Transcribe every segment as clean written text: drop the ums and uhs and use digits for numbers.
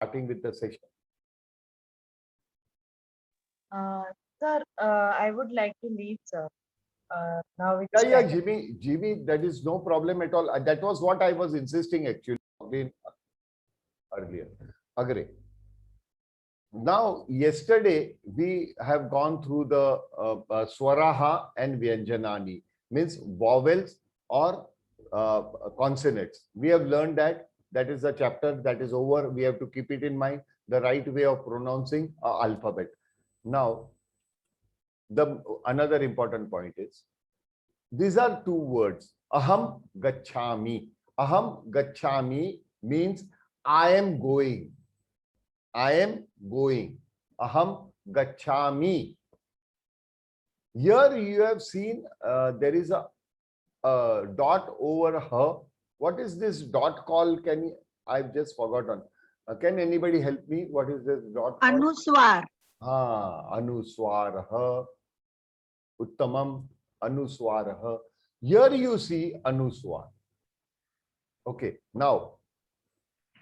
starting with the session. Sir, I would like to leave, sir. Now it's Yeah, time. Jimmy, that is no problem at all. That was what I was insisting actually earlier. Agree. Now, yesterday we have gone through the swaraha and vyanjanani, means vowels or consonants. We have learned that is a chapter that is over. We have to keep it in mind, the right way of pronouncing alphabet. Now, the another important point is these are two words. Aham gachami. Aham gachami means I am going. I am going. Aham gachami. Here you have seen there is a dot over her. What is this dot called? I've just forgotten. Can anybody help me? What is this dot called? Anuswar. Anuswar. Uttamam. Anuswar. Here you see anuswar. Okay. Now,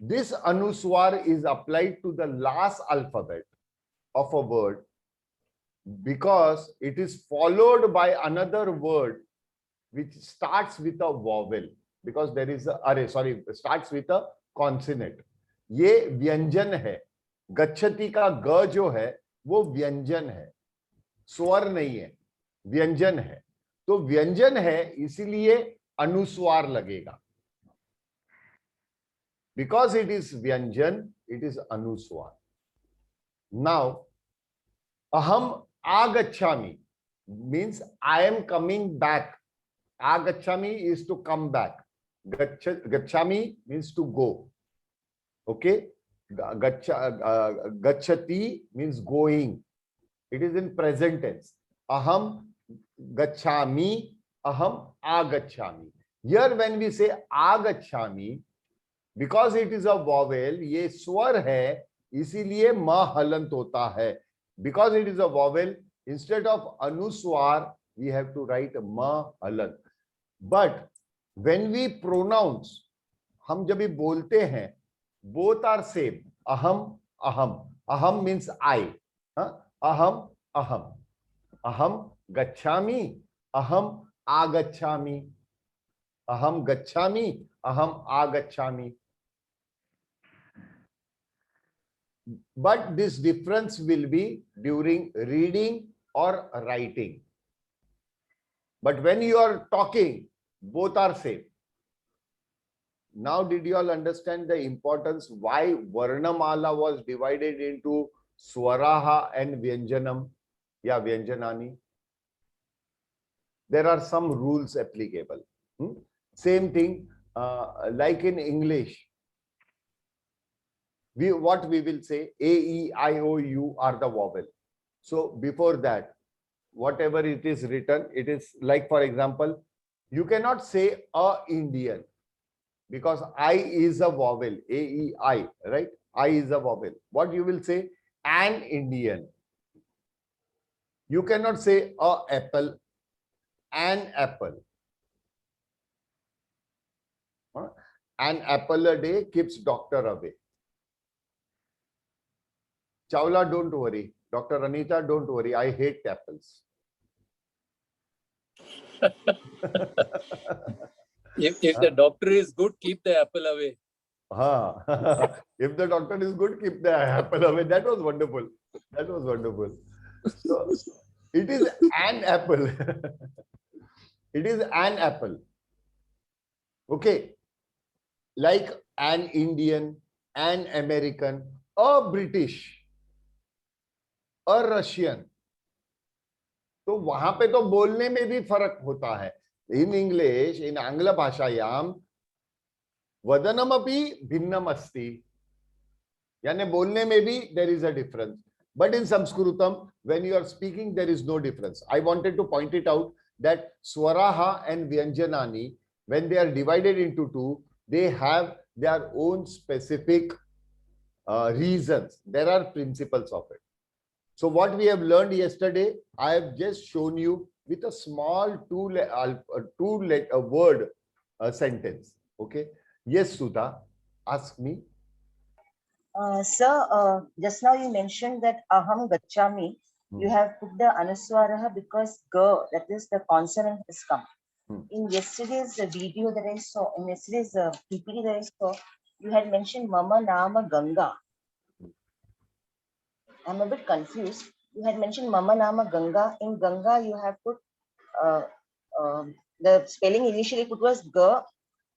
this anuswar is applied to the last alphabet of a word because it is followed by another word which starts with a vowel, because there is starts with a consonant. ये व्यंजन है. गच्छति का ग जो है वो व्यंजन है, स्वर नहीं है, व्यंजन है. तो व्यंजन है इसीलिए अनुस्वार लगेगा. Because it is vyanjan, it is anuswar. Now, aham agachami means I am coming back. Agachami is to come back. Gachami means to go. Okay? Gachati means going. It is in present tense. Aham gachami, aham agachami. Here when we say agachami, because it is a vowel, ये स्वर है, इसीलिए म हलंत होता है. Because it is a vowel, instead of anuswar, we have to write ma halant. But when we pronounce, हम जब भी बोलते हैं, both are same. Aham, aham. Aham means I. Aham, aham. Aham gachami, aham agachami. Aham gachami, aham agachami. But this difference will be during reading or writing. But when you are talking, both are same. Now, did you all understand the importance why Varnamala was divided into Swaraha and Vyanjanam? Yeah, Vyanjanani. There are some rules applicable. Same thing, like in English. What we will say, A, E, I, O, U are the vowel. So before that, whatever it is written, it is like, for example, you cannot say a Indian because I is a vowel, A, E, I, right? I is a vowel. What you will say? An Indian. You cannot say a apple, an apple. An apple a day keeps doctor away. Chawla, don't worry. Dr. Anita, don't worry. I hate apples. If the doctor is good, keep the apple away. If the doctor is good, keep the apple away. That was wonderful. That was wonderful. So, it is an apple. It is an apple. Okay. Like an Indian, an American, a British, a Russian. तो वहां पे तो बोलने में भी फर्क होता है. In English, in आंग्ल भाषायाम वदनमपि भिन्नम अस्ति. यानी बोलने में भी there is a difference. But in Sanskritam, when you are speaking, there is no difference. I wanted to point it out that Swaraha and Vyanjanani, when they are divided into two, they have their own specific reasons. There are principles of it. So what we have learned yesterday, I have just shown you with a small two-word sentence. Okay. Yes, Sudha, ask me. Sir, just now you mentioned that aham gachami. You Hmm. have put the anuswaraha because ga, that is the consonant has come. Hmm. In yesterday's video that I saw, in yesterday's PPT that I saw, you had mentioned mama nama Ganga. I'm a bit confused. You had mentioned mama nama Ganga. In Ganga, you have put uh, the spelling initially put was ga,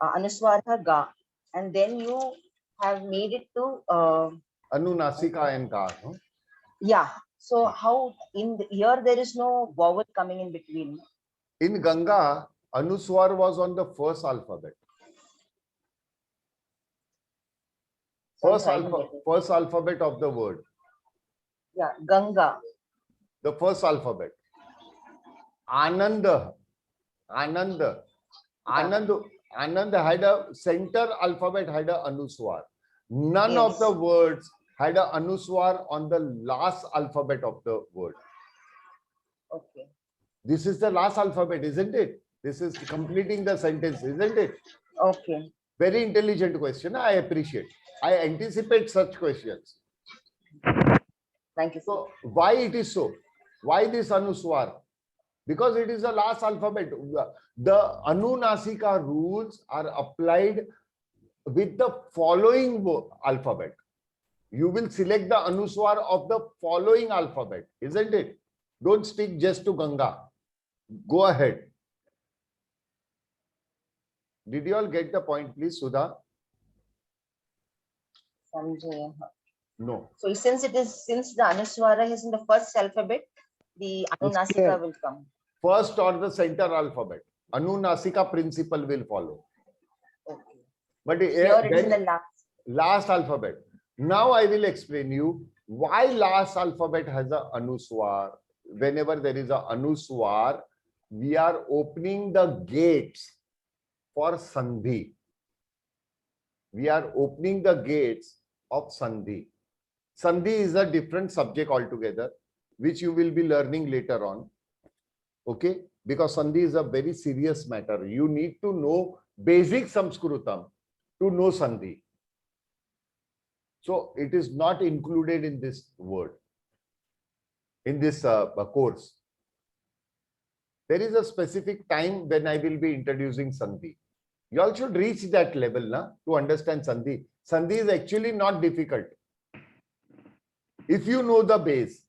anuswaraha ga, and then you have made it to Anunasika and Ka. No? yeah. So how in the here there is no vowel coming in between. In Ganga, Anuswar was on the first alphabet. So I'm trying to get it. First alphabet of the word. Yeah, Ganga. The first alphabet. Ananda. Ananda. Anand had a center alphabet had a Anuswar. None of the Yes. words had a Anuswar on the last alphabet of the word. Okay. This is the last alphabet, isn't it? This is completing the sentence, isn't it? Okay. Very intelligent question. I appreciate. I anticipate such questions. Thank you. So why it is so? Why this Anuswar? Because it is the last alphabet. The Anunasika rules are applied with the following alphabet. You will select the Anuswar of the following alphabet, isn't it? Don't stick just to Ganga. Go ahead. Did you all get the point, please, Sudha? Sanjay. No. So since the Anuswara is in the first alphabet, the Anunasika will come. First or the center alphabet. Anunasika principle will follow. Okay. But Here it is in the then last. last alphabet. Now I will explain you why last alphabet has a Anuswar. Whenever there is a Anuswar, we are opening the gates for Sandhi. We are opening the gates of Sandhi. Sandhi is a different subject altogether, which you will be learning later on. Okay? Because Sandhi is a very serious matter. You need to know basic Sanskritam to know Sandhi. So it is not included in this word, in this course. There is a specific time when I will be introducing Sandhi. You all should reach that level to understand Sandhi. Sandhi is actually not difficult if you know the base.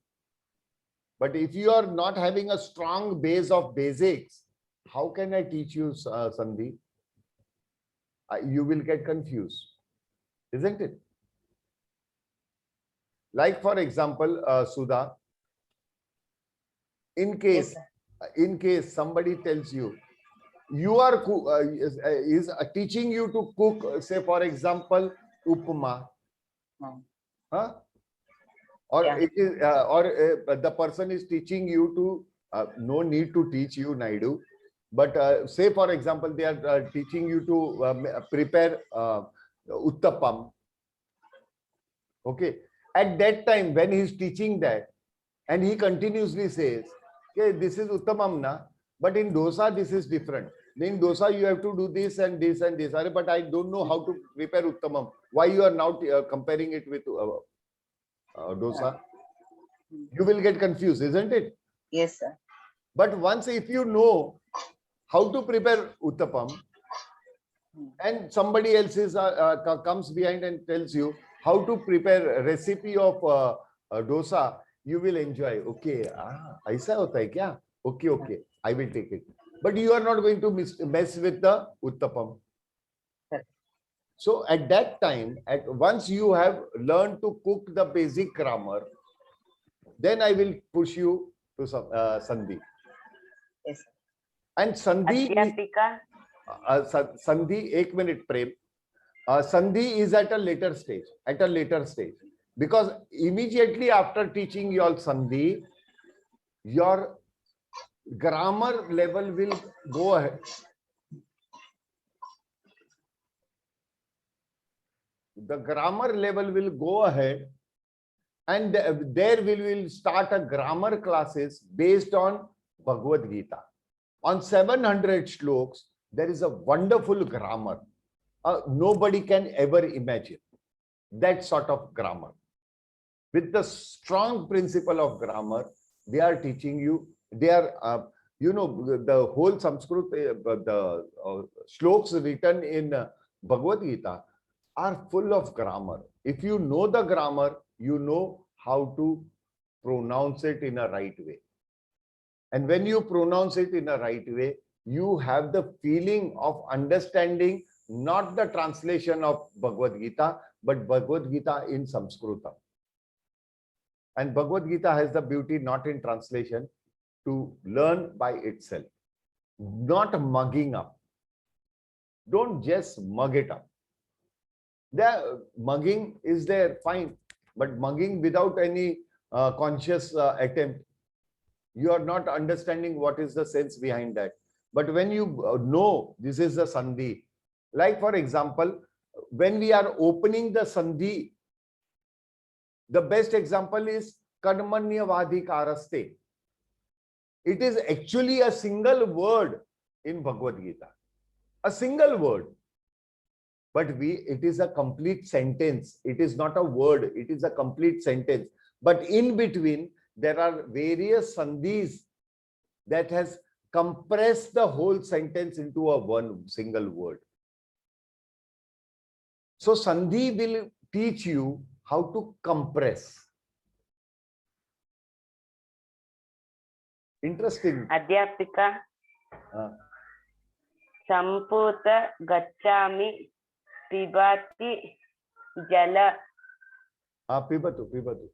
But if you are not having a strong base of basics, how can I teach you Sandhi? You will get confused, isn't it? Like for example, Sudha, in case somebody tells you, you are is teaching you to cook, say for example, upma, huh? Or Yeah. it is, the person is teaching you to, no need to teach you, Naidu, but say for example, they are teaching you to prepare uttapam. Okay, at that time when he is teaching that, and he continuously says, okay, this is uttapam na, but in dosa this is different. In dosa you have to do this and this and this. But I don't know how to prepare uttapam. Why you are now comparing it with dosa? You will get confused, isn't it? Yes, sir. But once if you know how to prepare uttapam, and somebody else is comes behind and tells you how to prepare a recipe of dosa, you will enjoy. Okay, aisa hota hai kya? Okay, okay, I will take it. But you are not going to mess with the uttapam. So at that time, once you have learned to cook the basic grammar, then I will push you to some Sandhi. Yes. And Sandhi, Sandhi, 1 minute, Prem. Sandhi is at a later stage. Because immediately after teaching you all Sandhi, your grammar level will go ahead. The grammar level will go ahead, and there we will start a grammar classes based on Bhagavad Gita. On 700 shloks, there is a wonderful grammar. Nobody can ever imagine. that sort of grammar. With the strong principle of grammar, they are teaching you, they are, the whole Sanskrit, the shloks written in Bhagavad Gita are full of grammar. If you know the grammar, you know how to pronounce it in a right way. And when you pronounce it in a right way, you have the feeling of understanding not the translation of Bhagavad Gita, but Bhagavad Gita in Sanskrit. And Bhagavad Gita has the beauty not in translation, to learn by itself, not mugging up. Don't just mug it up. The mugging is there, fine, but mugging without any conscious attempt, you are not understanding what is the sense behind that. But when you know this is the sandhi, like for example, when we are opening the sandhi, the best example is karmanyavadhikaraste. It is actually a single word in Bhagavad Gita, a single word, but it is a complete sentence. It is not a word, it is a complete sentence. But in between, there are various sandhis that has compressed the whole sentence into a one single word. So sandhi will teach you how to compress. Interesting. Adhyapika. Samputa gacchami pibati jala. Pibatu. Pibatu.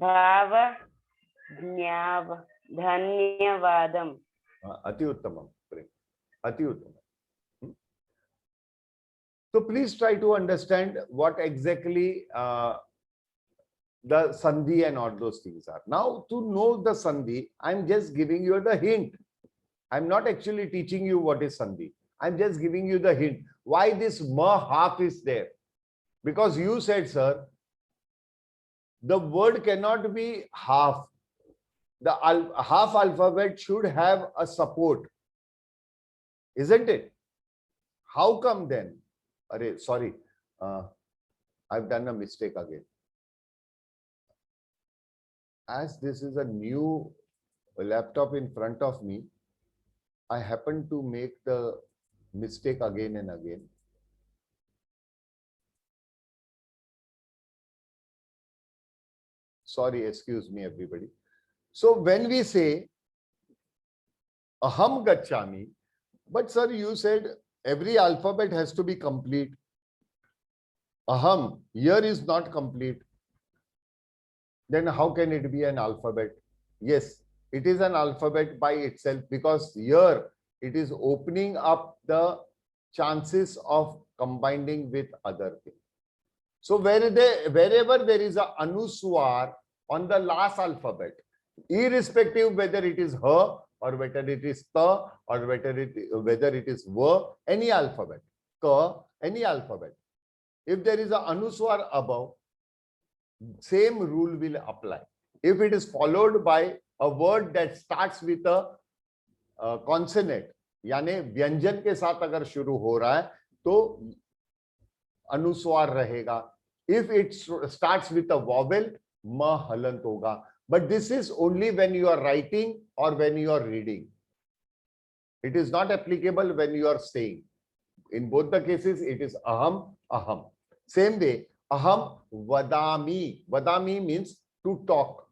Bhava jnava dhanyavadam. Ati uttamam. Ati uttamam. So please try to understand what exactly the sandhi and all those things are. Now, to know the sandhi, I'm just giving you the hint. I'm not actually teaching you what is sandhi. I'm just giving you the hint. Why this ma half is there? Because you said, sir, the word cannot be half. The half alphabet should have a support. Isn't it? How come then? Sorry, I've done a mistake again. As this is a new laptop in front of me, I happen to make the mistake again and again. Sorry, excuse me, everybody. So when we say aham gacchami, but sir, you said every alphabet has to be complete. Aham here is not complete. Then how can it be an alphabet? Yes, it is an alphabet by itself, because here it is opening up the chances of combining with other things. So wherever there is a anuswar on the last alphabet, irrespective whether it is ha or whether it is ta or whether it is va, any alphabet, ka, any alphabet, if there is a anuswar above, same rule will apply. If it is followed by a word that starts with a consonant, यानी व्यंजन के साथ अगर शुरू हो रहा है तो अनुस्वार रहेगा. If it starts with a vowel, ma halant होगा. But this is only when you are writing or when you are reading. It is not applicable when you are saying. In both the cases, it is aham, aham. Same way, aham vadami. Vadami means to talk.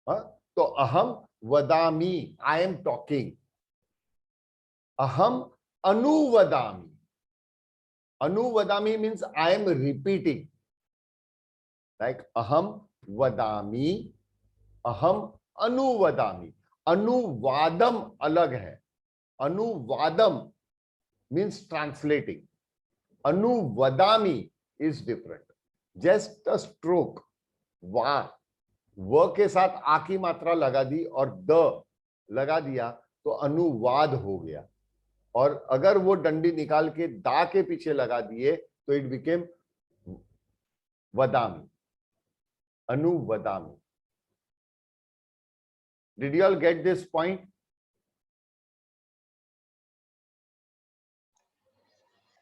So aham vadami, I am talking. Aham anuvadami. Anuvadami means I am repeating. Like aham vadami, aham anuvadami. Anuvadam alag hai. Anuvadam means translating. Anuvadami is different. Just a stroke. Va. व के साथ आ की मात्रा लगा दी और the लगा दिया तो अनुवाद हो गया. और अगर वो डंडी निकाल के दा के पीछे लगा दिए तो इट बिकेम वदामी. अनुवदामी. Did you all get this point?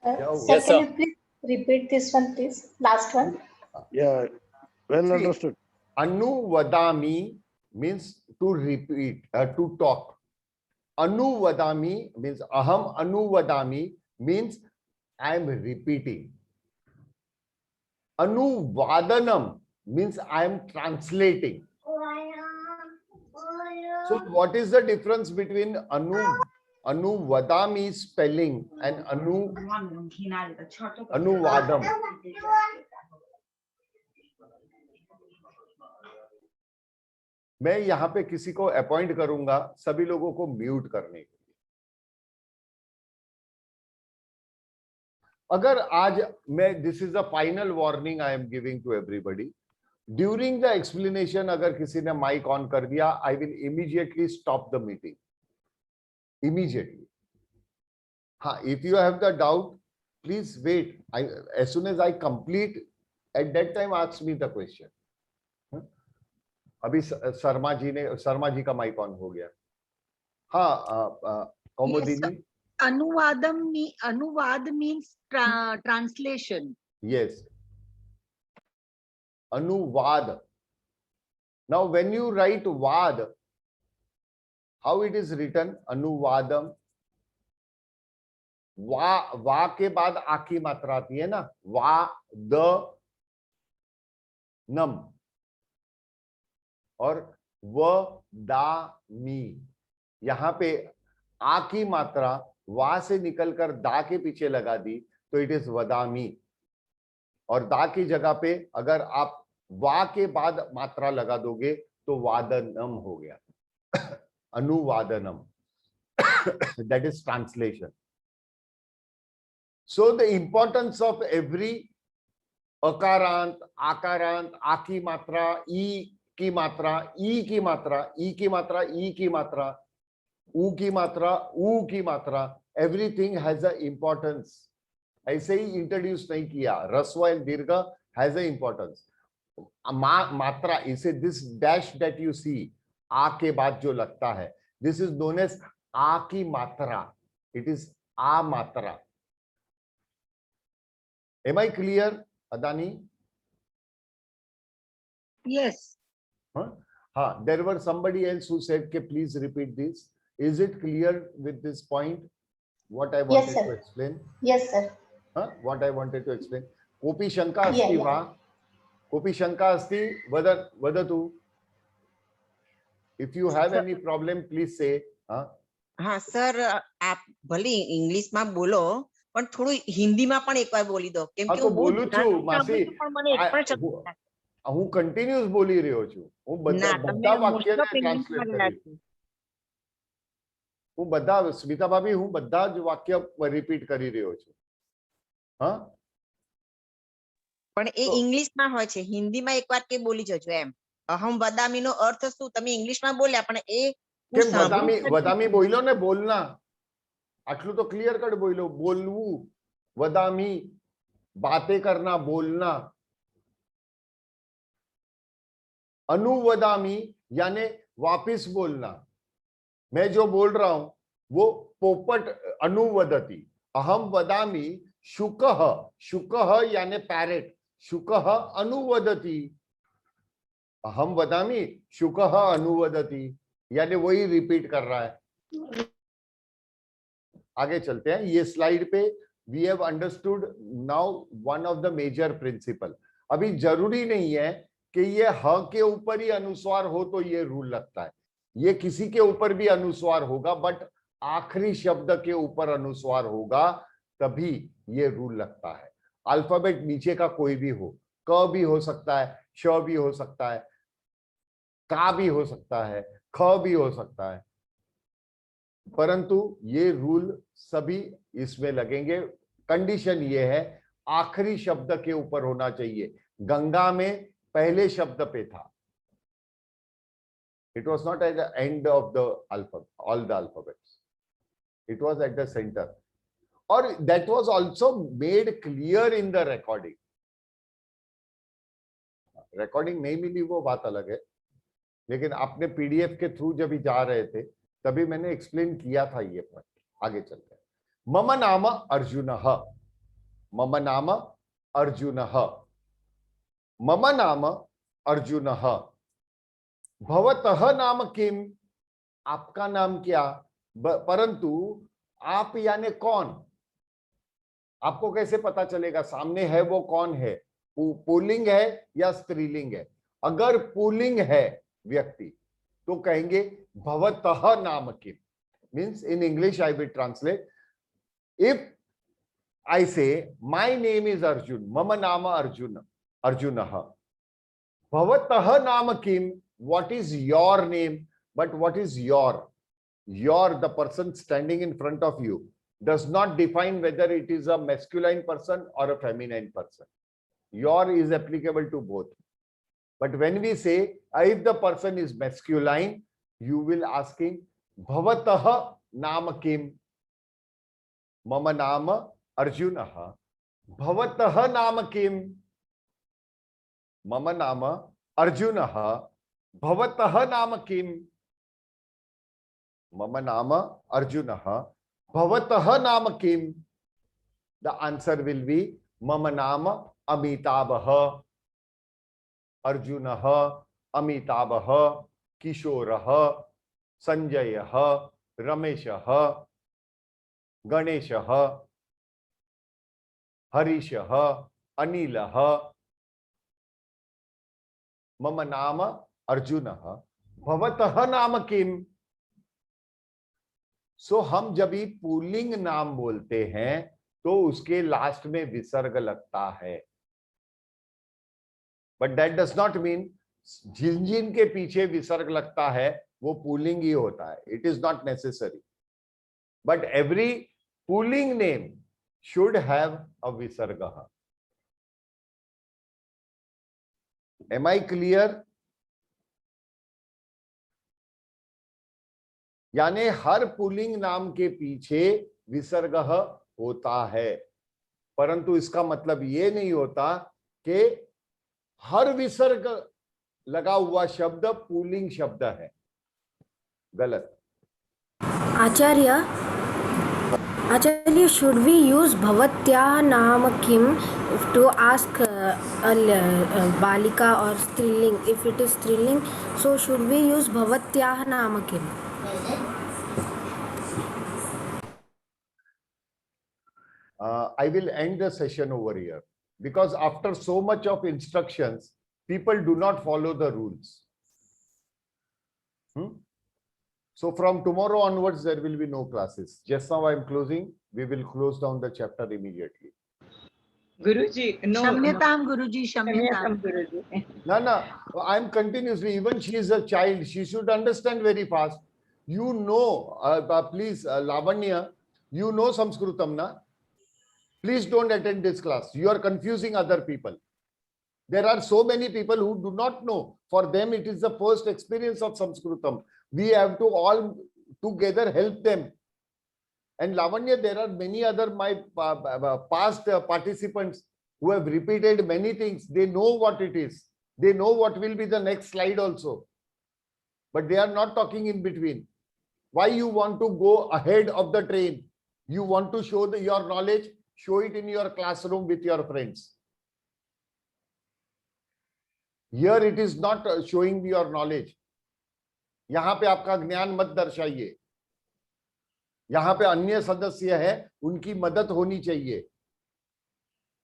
क्या हुआ? Sir, Yes, can sir. you please repeat this one, please? Last one. Yeah, well See, understood. Anuvadami means to repeat, to talk. Anuvadami means aham anuvadami means I am repeating. Anuvadanam means I am translating. So what is the difference between Anuvadami spelling and Anuvadam? मैं यहाँ पे किसी को appoint करूंगा सभी लोगों को mute करने के लिए। अगर आज मैं, this is the final warning I am giving to everybody, during the explanation अगर किसी ने माइक ऑन कर दिया, I will immediately stop the meeting, immediately. हाँ, if you have the doubt please wait, as soon as I complete at that time ask me the question. अभी शर्मा जी का mic on हो गया। हाँ कौमुदिनी। Anuvad means translation. Yes. Anuvad. Now, when you write vad, how it is written? Anuvadam. वा के बाद आ की मात्रा आती है ना, वा द नम और व दा मी। यहां पे आ की मात्रा वा से निकलकर दा के पीछे लगा दी तो इट इज वदामी, और दा की जगह पे अगर आप वा के बाद मात्रा लगा दोगे तो वादनम हो गया। अनुवादनम, that is translation. So the importance of every अकारंत, आकारंत, आ की मात्रा, ई की मात्रा, ई की मात्रा, ई की मात्रा, ई की मात्रा, ऊ की मात्रा, ऊ की मात्रा, एवरीथिंग हैज अ इंपॉर्टेंस। ऐसे ही इंट्रोड्यूस नहीं किया, ह्रस्व एंड दीर्घ हैज अ इंपॉर्टेंस। मात्रा, इसे this dash that you see, आ के बाद जो लगता है, दिस इज नोन एज आ की मात्रा, इट इज आ मात्रा। Am I clear, Adani? Yes. There were somebody else who said, "Ke please repeat this." Is it clear with this point? What I wanted to explain? Yes, sir. What I wanted to explain. Kopi shanka asti va? Kopi shanka asti vadatu. If you have any problem, please say. હા sir, આપ ભલે ઇંગ્લિશમાં બોલો પણ થોડું હિન્દીમાં પણ એકવાર બોલી દો, કેમ કે તો બોલું છું માસી, પણ મને એક પણ શબ્દ હું કન્ટિન્યુઅસ બોલી રહ્યો છું, હું ના, બધા તમે વાક્યને મોસ્ટ ઓફ ટ્રાન્સલેટ ઇંગ્લિશમાં કરી, હું બધા, સ્મિતા ભાભી, હું બધા જ વાક્ય રિપીટ કરી રહ્યો છું। હા, પણ એ ઇંગ્લિશમાં હોય છે, હિન્દીમાં એકવાર કે બોલી જજો એમ। અહમ વદામીનો અર્થ શું તમે ઇંગ્લિશમાં બોલ્યા, પણ એ કેમ વદામી બોલ્યો ને, બોલના, આટલું તો ક્લિયર કટ બોલ્યો, બોલવું, વદામી, બાતે કરના, બોલના। अनुवदामी यानी वापिस बोलना, मैं जो बोल रहा हूं वो पोपट अनुवदती। अहम वदामी शुकः, शुकः यानी पैरेट, शुकः अनुवदती। अहम वदामी शुकः अनुवदती यानी वही रिपीट कर रहा है। आगे चलते हैं, ये स्लाइड पे we have understood now one of the major principle. अभी जरूरी नहीं है कि ये ह के ऊपर ही अनुस्वार हो तो ये रूल लगता है, ये किसी के ऊपर भी अनुस्वार होगा, बट आखिरी शब्द के ऊपर अनुस्वार होगा तभी ये रूल लगता है। अल्फाबेट नीचे का कोई भी हो, क भी हो सकता है, श भी हो सकता है, का भी हो सकता है, ख भी हो सकता है, परंतु ये रूल सभी इसमें लगेंगे। कंडीशन ये है, आखिरी शब्द के ऊपर होना चाहिए। गंगा में पहले शब्द पे था, it was not at the end of the alphabet, all the alphabets, it was at the center, or that was also made clear in the recording। recording नहीं मिली वो बात अलग है, लेकिन आपने पीडीएफ के थ्रू जब भी जा रहे थे तभी मैंने एक्सप्लेन किया था ये पॉइंट। आगे चलते हैं। मम नाम अर्जुनः, मम नाम अर्जुनः. मम नाम अर्जुनः. भवतः नाम किम? आपका नाम क्या? परंतु आप यानी कौन? आपको कैसे पता चलेगा सामने है वो कौन है? पुल्लिंग है या स्त्रीलिंग है? अगर पुल्लिंग है व्यक्ति तो कहेंगे भवतः नाम किम. Means in English I will translate. If I say, my name is Arjun. Mama nama Arjuna. Arjunah. Bhavatah nama kim. What is your name? But what is your? Your, the person standing in front of you, does not define whether it is a masculine person or a feminine person. Your is applicable to both. But when we say, if the person is masculine, you will asking, Bhavatah nama kim. Mama nama Arjunah. Bhavatah nama kim? Mama nama Arjunah. Bhavatah nama kim? Mama nama Arjunah. Bhavatah nama kim? The answer will be Mama nama Amitabha. Arjunah, Amitabha, Kishorah, Sanjayah, Rameshah, Ganeshah, Harishah, Anilah. Mama nama Arjunah. Bhavatah nama kim? So हम जब भी pulling नाम बोलते हैं तो उसके last में विसर्ग लगता है. But that does not mean जिन जिन के पीछे विसर्ग लगता है वो पुल्लिंग ही होता है. It is not necessary. But every pulling name should have a visarga. Am I clear? यानी हर पुल्लिंग नाम के पीछे विसर्ग होता है, परंतु इसका मतलब ये नहीं होता कि हर विसर्ग लगा हुआ शब्द पुल्लिंग शब्द है. गलत. Acharya, should we use Bhavatyah Naam Kim to ask a Balika or Striling? If it is Striling, so should we use Bhavatyah Naam Kim? I will end the session over here because after so much of instructions, people do not follow the rules. So from tomorrow onwards, there will be no classes. Just now I am closing. We will close down the chapter immediately. Guruji, no. Shamyatam, Guruji, Shamyatam. Guruji. No, I am continuously. Even she is a child. She should understand very fast. You know, please, Lavanya, you know Sanskritam, na? Please don't attend this class. You are confusing other people. There are so many people who do not know. For them, it is the first experience of Sanskritam. We have to all together help them. And Lavanya, there are many other my past participants who have repeated many things. They know what it is. They know what will be the next slide also. But they are not talking in between. Why you want to go ahead of the train? You want to show your knowledge? Show it in your classroom with your friends. Here it is not showing your knowledge. यहाँ पे आपका ज्ञान मत दर्शाइए. यहाँ पे अन्य सदस्य है, उनकी मदद होनी चाहिए.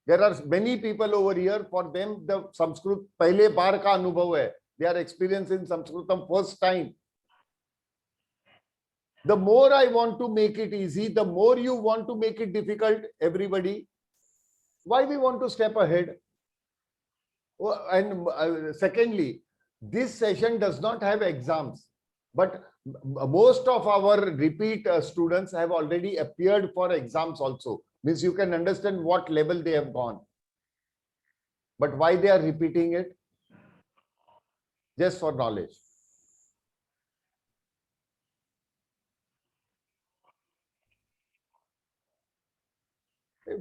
There are many people over here. For them, the Sanskrit पहले बार का अनुभव है. They are experiencing Sanskritam first time. The more I want to make it easy, the more you want to make it difficult, everybody. Why we want to step ahead? And secondly, this session does not have exams, but most of our repeat students have already appeared for exams also. Means you can understand what level they have gone. But why they are repeating it? Just for knowledge.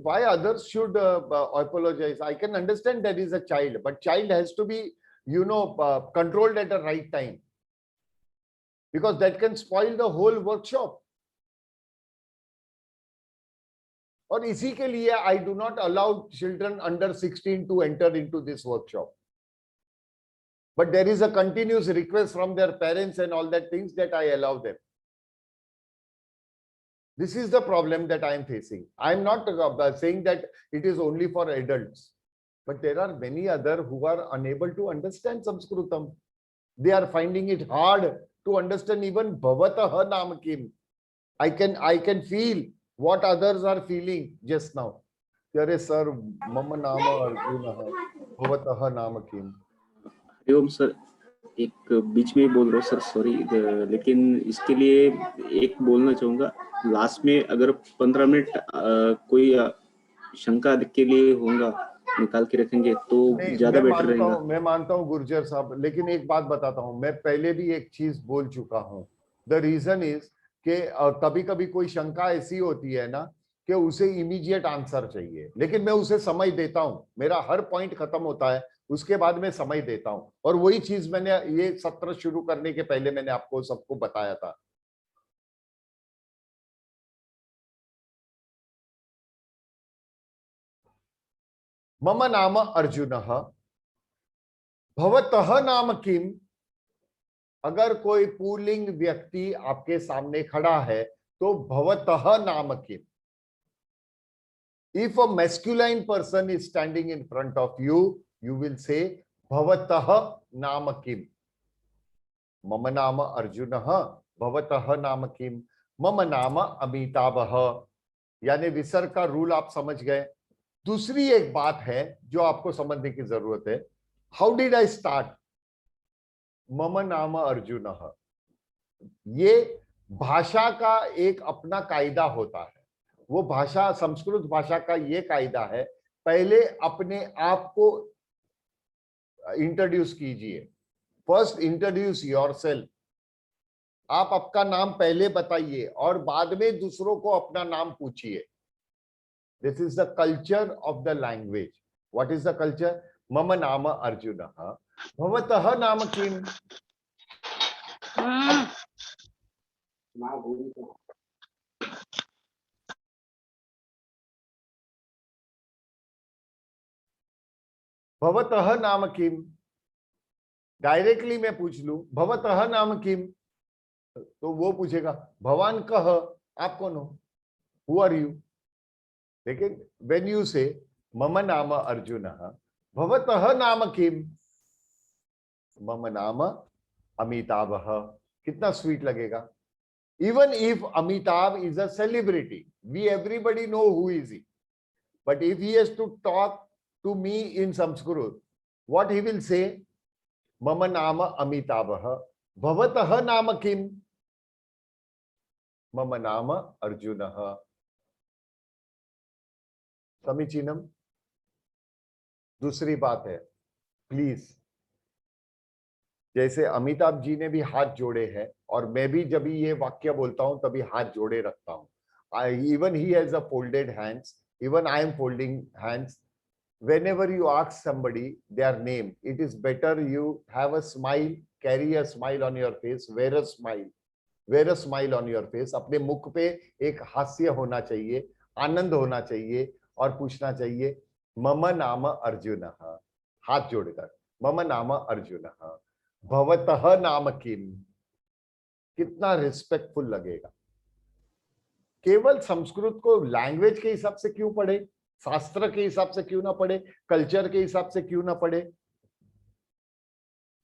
Why others should apologize? I can understand that is a child, but child has to be, controlled at the right time, because that can spoil the whole workshop. और इसी के लिए I do not allow children under 16 to enter into this workshop. But there is a continuous request from their parents and all that things that I allow them. This is the problem that I am facing. I am not saying that it is only for adults, but there are many other who are unable to understand Sanskritam. They are finding it hard to understand even Bhavatah Nam Kim. I can feel what others are feeling just now. Yare sir, Mama Nama Arjuna Bhavatah Nam Kim. Hariom sir, एक बीच में बोल रहा हूँ sir, sorry, लेकिन इसके लिए एक बोलना चाहूंगा. लास्ट में अगर 15 मिनट कोई शंका के लिए होगा निकाल के रखेंगे तो ज्यादा बेटर रहेगा. मैं मानता हूँ गुर्जर साहब, लेकिन एक बात बताता हूँ, मैं पहले भी एक चीज बोल चुका हूँ. द रीजन इज कि कभी कभी कोई शंका ऐसी होती है ना कि उसे इमीडिएट आंसर चाहिए, लेकिन मैं उसे समय देता हूँ. मेरा हर पॉइंट खत्म होता है, उसके बाद मैं समय देता हूं. और वही चीज मैंने ये सत्र शुरू करने के पहले मैंने आपको सबको बताया था. मम नाम अर्जुनः भवतः नाम किम. अगर कोई पुल्लिंग व्यक्ति आपके सामने खड़ा है तो भवतः नाम किम. If a masculine person is standing in front of you, you will say Bhavatah Nama Kim. Mama Nama Arjunah Bhavatah Nama Kim. Mama Nama Amitabha. यानी विसर्ग का रूल आप समझ गए. दूसरी एक बात है जो आपको समझने की जरूरत है. How did I start? मम नाम अर्जुनः. ये भाषा का एक अपना कायदा होता है. वो भाषा, संस्कृत भाषा का ये कायदा है, पहले अपने आप को इंट्रोड्यूस कीजिए. First introduce yourself. आप आपका नाम पहले बताइए और बाद में दूसरों को अपना नाम पूछिए. This is the culture of the language. What is the culture? मम नाम अर्जुनः भवतः नाम किम. भवतः नाम किम. डायरेक्टली मैं पूछ लूं भवतः नाम किम, तो वो पूछेगा भवान कह, आप कौन हो, हु आर यू. लेकिन व्हेन यू से मम नाम अर्जुनः भवतः नाम किम, मम नाम अमिताभः, कितना स्वीट लगेगा. Even if Amitabh is a celebrity, we everybody know who is he, but if he has to talk to me in Sanskrit, what he will say? Mama nama Amitabha Bhavatah nama kim. Mama nama Arjunah. समीचीनम. दूसरी बात है, please, जैसे अमिताभ जी ने भी हाथ जोड़े हैं और मैं भी जब ये वाक्य बोलता हूं तभी हाथ जोड़े रखता हूं. Even he has a folded hands, even I am folding hands. Whenever you ask somebody their name, it is better you have a smile, carry a smile on your face, wear a smile on your face. अपने मुख पे एक हास्य होना चाहिए, आनंद होना चाहिए और पूछना चाहिए मम नाम अर्जुनः. हाथ जोड़कर मम नाम अर्जुनः भवतः नाम किम. कितना रिस्पेक्टफुल लगेगा. केवल संस्कृत को लैंग्वेज के हिसाब से क्यों पढ़े, शास्त्र के हिसाब से क्यों ना पढ़े, कल्चर के हिसाब से क्यों ना पढ़े.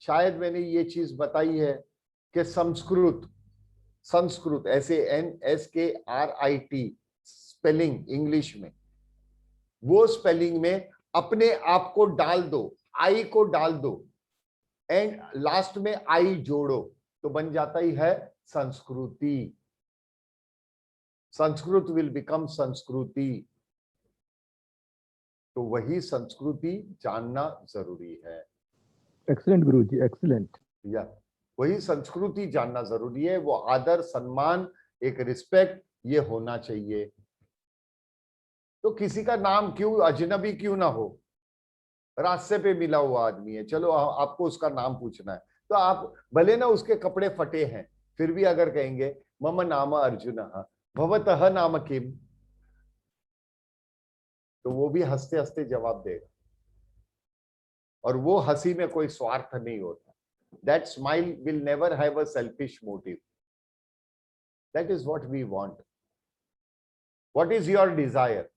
शायद मैंने ये चीज बताई है कि संस्कृत ऐसे NSKRIT स्पेलिंग इंग्लिश में, वो स्पेलिंग में अपने आप को डाल दो, आई को डाल दो एंड लास्ट में आई जोड़ो तो बन जाता ही है संस्कृति. संस्कृत विल बिकम संस्कृति. तो वही संस्कृति जानना जरूरी है. एक्सीलेंट गुरुजी, एक्सीलेंट. या वही संस्कृति जानना जरूरी है. वो आदर, सम्मान, एक रिस्पेक्ट ये होना चाहिए. तो किसी का नाम क्यों अजनबी क्यों ना हो, रास्ते पे मिला हुआ आदमी है, चलो आपको उसका नाम पूछना है तो आप भले ना उसके कपड़े फटे हैं, फिर भी अगर कहेंगे मम नाम अर्जुनः भवतः नाम किम, तो वो भी हंसते हंसते जवाब देगा, और वो हंसी में कोई स्वार्थ नहीं होता. That smile will never have a selfish motive. That is what we want. What is your desire?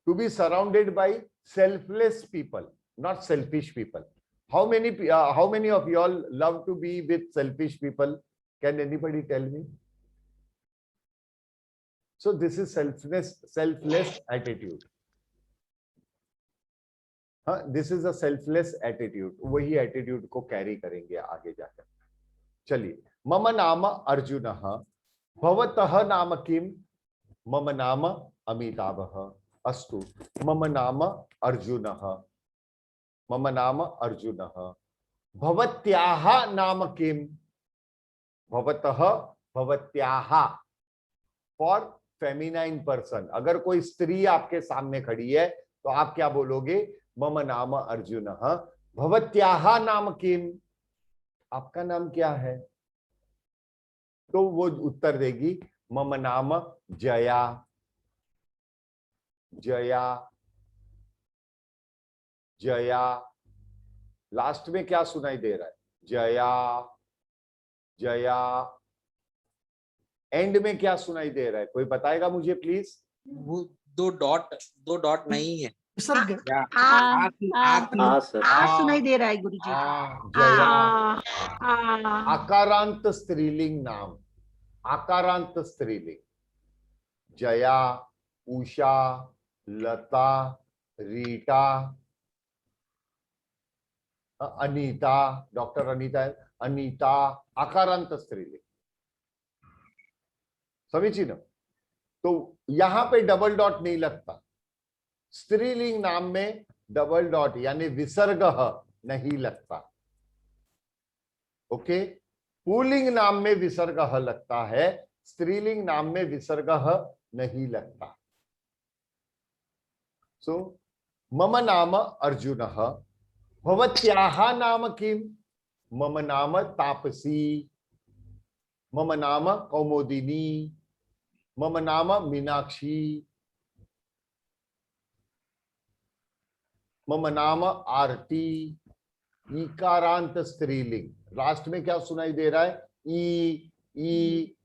To be surrounded by selfless people, not selfish people. How many of you all love to be with selfish people? Can anybody tell me? So this is selfless attitude. This is a selfless attitude. वही attitude को carry करेंगे आगे जाकर. चलिए, मम नाम अर्जुनः, भवतः नाम किम? मम नाम अमिताभः. अस्तु, मम नाम अर्जुनः, मम नाम अर्जुनः. भवत्याः नाम किम? भवतः, भवत्याः for feminine person. अगर कोई स्त्री आपके सामने खड़ी है तो आप क्या बोलोगे? मम नाम अर्जुनः, भवत्याः नाम किम? आपका नाम क्या है? तो वो उत्तर देगी मम नाम जया. जया, जया. लास्ट में क्या सुनाई दे रहा है? जया, जया. एंड में क्या सुनाई दे रहा है? कोई बताएगा मुझे प्लीज? वो दो डॉट नहीं है. सुनाई दे रहा है गुरुजी. जया. आकारांत स्त्रीलिंग नाम. आकारांत स्त्रीलिंग. जया, उषा, लता, रीटा, अनीता. डॉक्टर अनीता, अनीता. आकारांत स्त्रीलिंग. समझी ना? तो यहां पे डबल डॉट नहीं लगता. स्त्रीलिंग नाम में डबल डॉट यानी विसर्ग नहीं लगता. ओके. पुल्लिंग नाम में विसर्ग लगता है, स्त्रीलिंग नाम में विसर्ग नहीं लगता. सो मम नाम अर्जुनः, भवत्याः नाम किम? मम नाम तापसी, मम नाम कौमुदिनी, मम नाम मीनाक्षी, मम नाम आरती. ईकारांत स्त्रीलिंग. लास्ट में क्या सुनाई दे रहा है? ई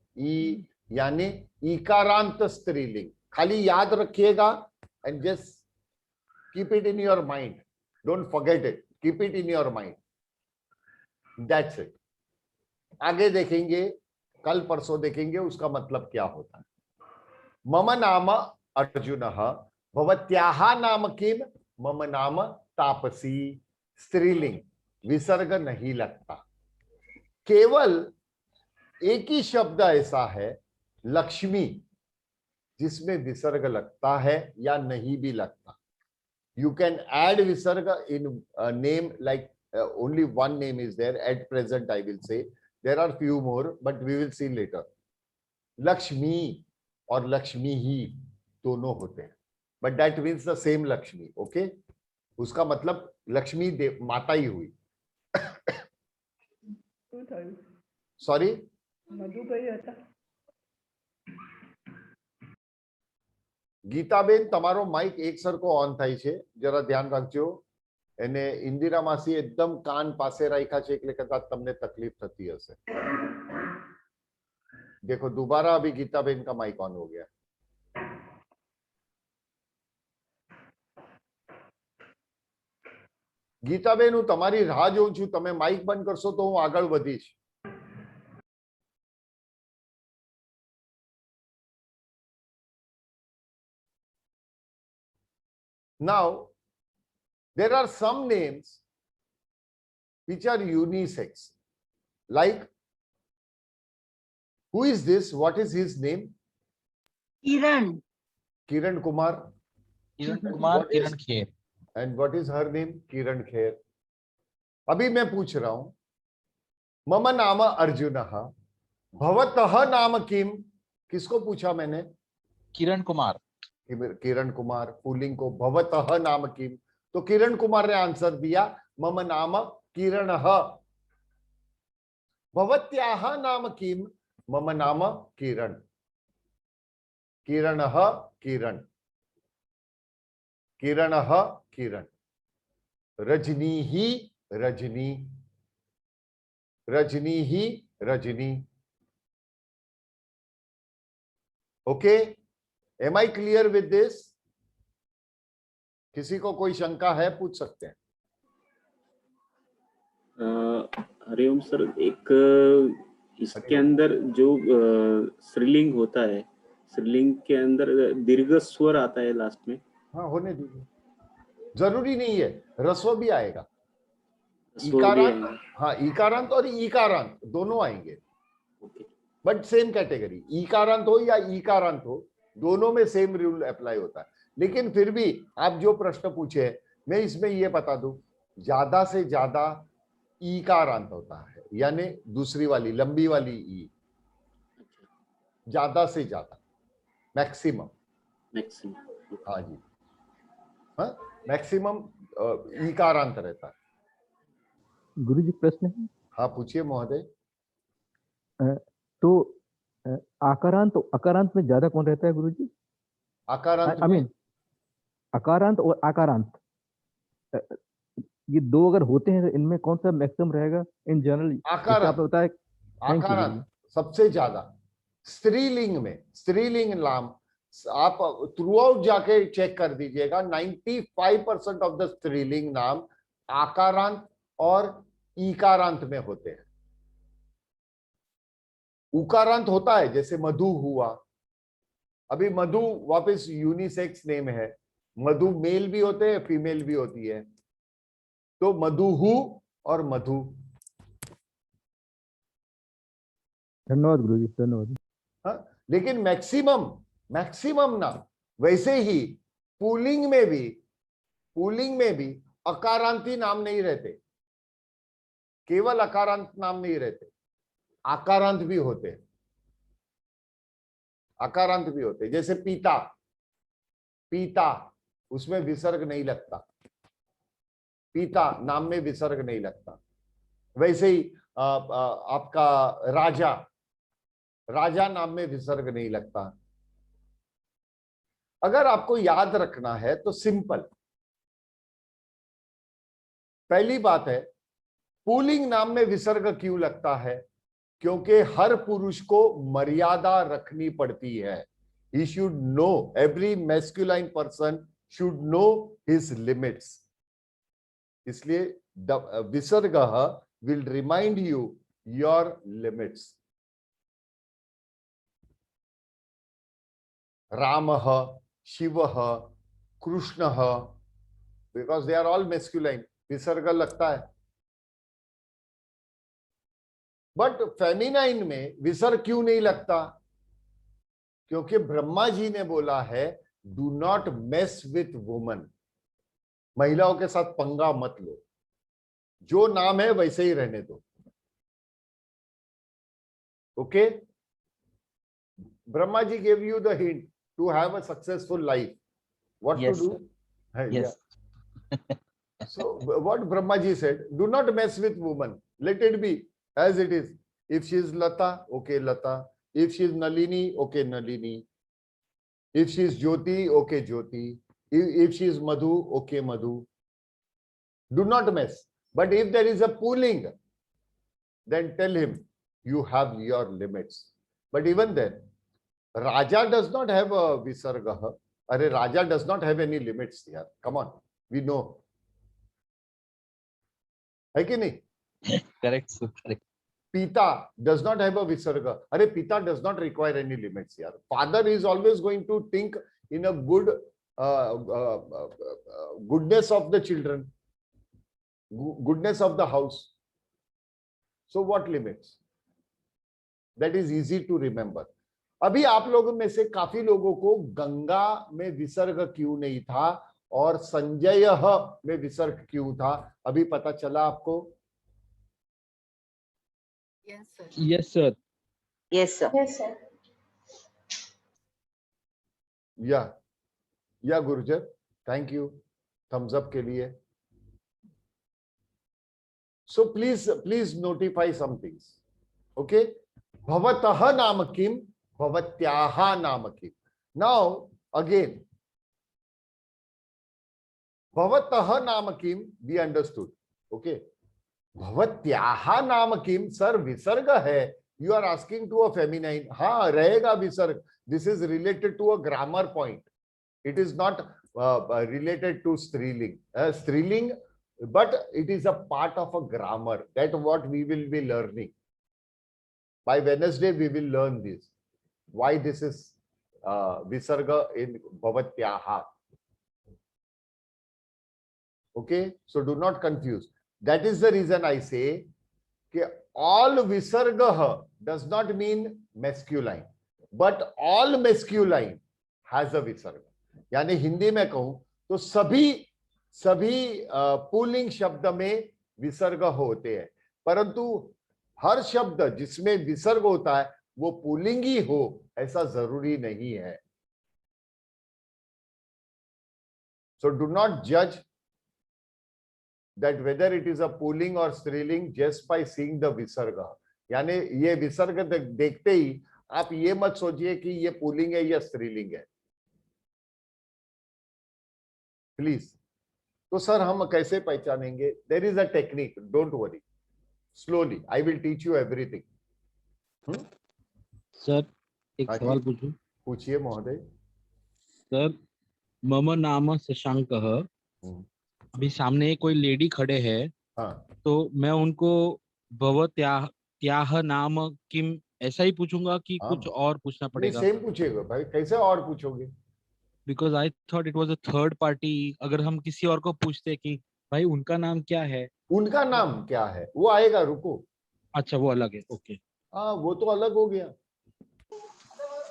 यानी ईकारांत स्त्रीलिंग. खाली याद रखिएगा and just keep it in your mind. Don't forget it. Keep it in your mind. That's it. आगे देखेंगे, कल परसों देखेंगे उसका मतलब क्या होता है. मम नाम अर्जुनः, भवत्याः नाम किम? मम नाम तापसी. स्त्रीलिंग, विसर्ग नहीं लगता. केवल एक ही शब्द ऐसा है लक्ष्मी जिसमें विसर्ग लगता है या नहीं भी लगता. यू कैन ऐड विसर्ग in name like only one name is there at present. I will say there are few more but we will see later. Lakshmi और लक्ष्मी ही दोनों होते हैं, but that means the same Lakshmi. Okay, उसका मतलब लक्ष्मी माता ही हुई. Sorry, Gitaben તમારો Mike એક સરખો ઓન થાય છે, જરા ધ્યાન રાખજો. એને ઇન્દિરા માસી એકદમ કાન પાસે રાખ્યા છે એટલે કદાચ તમને તકલીફ થતી હશે. देखो दोबारा अभी गीताबेन का माइक ऑन हो गया. ગીતાબેન હું તમારી રાહ જોઉં છું. તમે માઇક બંધ કરશો તો હું આગળ વધીશ. Now there are some names which are unisex. Like, who is this? What is his name? Kiran. Kiran Kumar. Kiran Kumar, Kiran Kher. And what is her name? Kiran Kher. अभी मैं पूछ रहा हूं, मम नाम अर्जुनः, भवतः नाम किम? किसको पूछा मैंने? किरण कुमार. किरण कुमार. पुल्लिंग को भवतः नाम किम, तो किरण कुमार ने आंसर दिया मम नाम किरणः. भवत्याः नाम किम? मम नाम किरण. किरणः, किरण. किरणः किरण, रजनीः रजनी, रजनीः Rajani. Okay, am I clear with this? किसी को कोई शंका है, पूछ सकते हैं. हरिओम सर, एक इसके अंदर जो स्त्रीलिंग होता है, स्त्रीलिंग के अंदर दीर्घ स्वर आता है लास्ट में. हाँ, होने दीजिए, जरूरी नहीं है, रस्व भी आएगा. स्वर भी इकारांत, आएगा. हाँ, इकारांत और ईकारांत दोनों आएंगे, बट सेम कैटेगरी. ईकारांत हो या ईकारांत हो, दोनों में सेम रूल अप्लाई होता है. लेकिन फिर भी आप जो प्रश्न पूछे, मैं इसमें ये बता दूं, ज्यादा से ज्यादा ईकारांत होता है, यानी दूसरी वाली लंबी वाली ई, ज्यादा से ज्यादा, मैक्सिमम. हाँ जी, हाँ, मैक्सिमम ईकारांत रहता है. गुरुजी प्रश्न है. हाँ, पूछिए महोदय. तो आकारांत अकारांत में ज्यादा कौन रहता है गुरुजी? आकारांत आई मीन अकारांत और आकारांत, ये दो अगर होते हैं तो इनमें कौन सा मैक्सिमम रहेगा इन जनरल? आकारांत. होता है आकारांत सबसे ज्यादा स्त्रीलिंग में. स्त्रीलिंग नाम आप थ्रू आउट जाके चेक कर दीजिएगा, 95% ऑफ द स्त्रीलिंग नाम आकारांत और ईकारांत में होते हैं. उकारांत होता है, जैसे मधु हुआ. अभी मधु वापस यूनिसेक्स नेम है. मधु मेल भी होते हैं, फीमेल भी होती है. तो मधुहु और मधु. धन्यवाद गुरुजी, धन्यवाद. हाँ, लेकिन मैक्सिमम ना, वैसे ही पुल्लिंग में भी अकारांती नाम नहीं रहते, केवल अकारांत नाम नहीं रहते, आकारांत भी होते हैं. आकारांत भी होते हैं, जैसे पीता. पीता उसमें विसर्ग नहीं लगता, पीता नाम में विसर्ग नहीं लगता. वैसे ही आपका राजा नाम में विसर्ग नहीं लगता. अगर आपको याद रखना है तो सिंपल, पहली बात है, पुल्लिंग नाम में विसर्ग क्यों लगता है? क्योंकि हर पुरुष को मर्यादा रखनी पड़ती है. He should know, every masculine person should know his limits. इसलिए visarga will remind you your limits. रामः, शिवः, कृष्णः, because they are all masculine, विसर्ग लगता है. बट फेमिनाइन में विसर्ग क्यों नहीं लगता? क्योंकि ब्रह्मा जी ने बोला है, do not mess with woman. महिलाओं के साथ पंगा मत लो, जो नाम है वैसे ही रहने दो. Okay, Brahma ji gave you the hint to have a successful life, what Yes, to do. sir. Yes. Yeah. So what Brahma ji said, do not mess with woman, let it be as it is. If she is Lata, okay Lata. If she is Nalini, okay Nalini. If she is Jyoti, okay Jyoti. If she is Madhu, okay Madhu. Do not mess. But if there is a pulling, then tell him you have your limits. But even then, Raja does not have a visarga. Arey, Raja does not have any limits here. Come on, we know. है कि नहीं? Correct, sir. Correct. Pita does not have a visarga. Arey, Pita does not require any limits here. Father is always going to think in a good goodness of the children, goodness of the house. So what limits? That is easy to remember. अभी आप लोगों में से काफी लोगों को गंगा में विसर्ग क्यों नहीं था और संजय में विसर्ग क्यों था, अभी पता चला आपको? Yes, sir. Yes, sir. Yes, sir. Yes, sir. या गुरुजर, थैंक यू थम्स अप के लिए. So please notify some things. Okay, भवतः नाम किम, भवत्याः नाम किम. नाउ अगेन भवतः नाम किम, वी अंडरस्टूड, ओके. भवत्याः नाम किम, सर विसर्ग है. You are asking to a feminine. हाँ रहेगा विसर्ग. This is related to a grammar point. It is not related to striling, but it is a part of a grammar. That what we will be learning. By Wednesday we will learn this. Why this is visarga in bhavatyaha. Okay, so do not confuse. That is the reason I say कि all visarga does not mean masculine, but all masculine has a visarga. यानी हिंदी में कहूं तो सभी pulling शब्द में विसर्ग होते हैं, परंतु हर शब्द जिसमें विसर्ग होता है वो पुल्लिंग ही हो ऐसा जरूरी नहीं है. So do not judge that whether it is a pulling or striling just by seeing the visarga. यानी ये विसर्ग देखते ही आप ये मत सोचिए कि ये पुल्लिंग है या स्त्रीलिंग है, प्लीज. तो सर हम कैसे पहचानेंगे? There is a technique, don't worry, slowly I will teach you everything. Sir एक सवाल पूछूं? पूछिए महोदय. सर मम नाम शशांकः, अभी सामने कोई लेडी खड़े हैं, हाँ, तो मैं उनको भवत्याः नाम किम ऐसा ही पूछूंगा कि कुछ और पूछना पड़ेगा? सेम पूछेगा भाई, कैसे और पूछोगे? Because I thought it was a third party. अगर हम किसी और को पूछते कि भाई उनका नाम क्या है, उनका नाम क्या है, वो आएगा, रुको. अच्छा वो अलग है, ओके. हाँ वो तो अलग हो गया.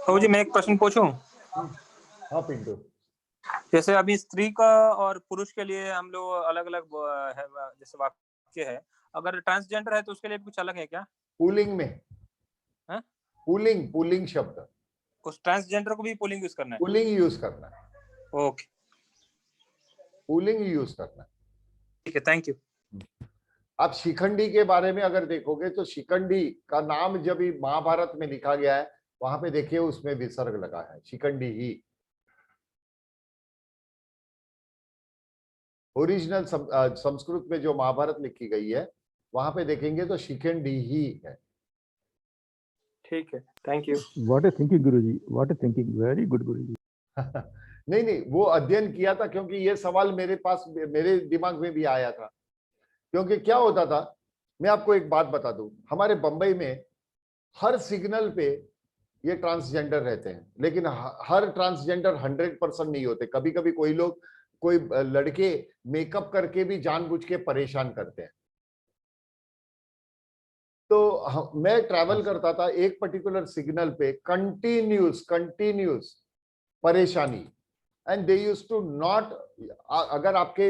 तो जी मैं एक प्रश्न पूछूं? हाँ पिंटू. जैसे अभी स्त्री का और पुरुष के लिए हम लोग अलग अलग जैसे वाक्य है, अगर ट्रांसजेंडर है तो उसके लिए भी कुछ अलग है क्या? पुलिंग में, पुलिंग शब्द, उस ट्रांसजेंडर को भी पुलिंग यूज करना है? पुलिंग यूज करना है. ओके, पुलिंग यूज करना है. ठीक है, थैंक यू. आप शिखंडी के बारे में अगर देखोगे तो शिखंडी का नाम जब भी महाभारत में लिखा गया है वहां पे देखिए उसमें विसर्ग लगा है, शिखंडी ही. ओरिजिनल संस्कृत में जो महाभारत लिखी गई है वहां पे देखेंगे तो शिखंडी ही है. ठीक है, thank you. What a thinking guruji, what a thinking, very good guruji. नहीं वो अध्ययन किया था, क्योंकि ये सवाल मेरे दिमाग में भी आया था. क्योंकि क्या होता था, मैं आपको एक बात बता दूं, हमारे बंबई में हर सिग्नल पे ये ट्रांसजेंडर रहते हैं, लेकिन हर ट्रांसजेंडर 100% नहीं होते. कभी कभी कोई लड़के मेकअप करके भी जानबूझ के परेशान करते हैं. तो मैं ट्रैवल करता था एक पर्टिकुलर सिग्नल पे, कंटिन्यूस परेशानी. And they used to not, अगर आपके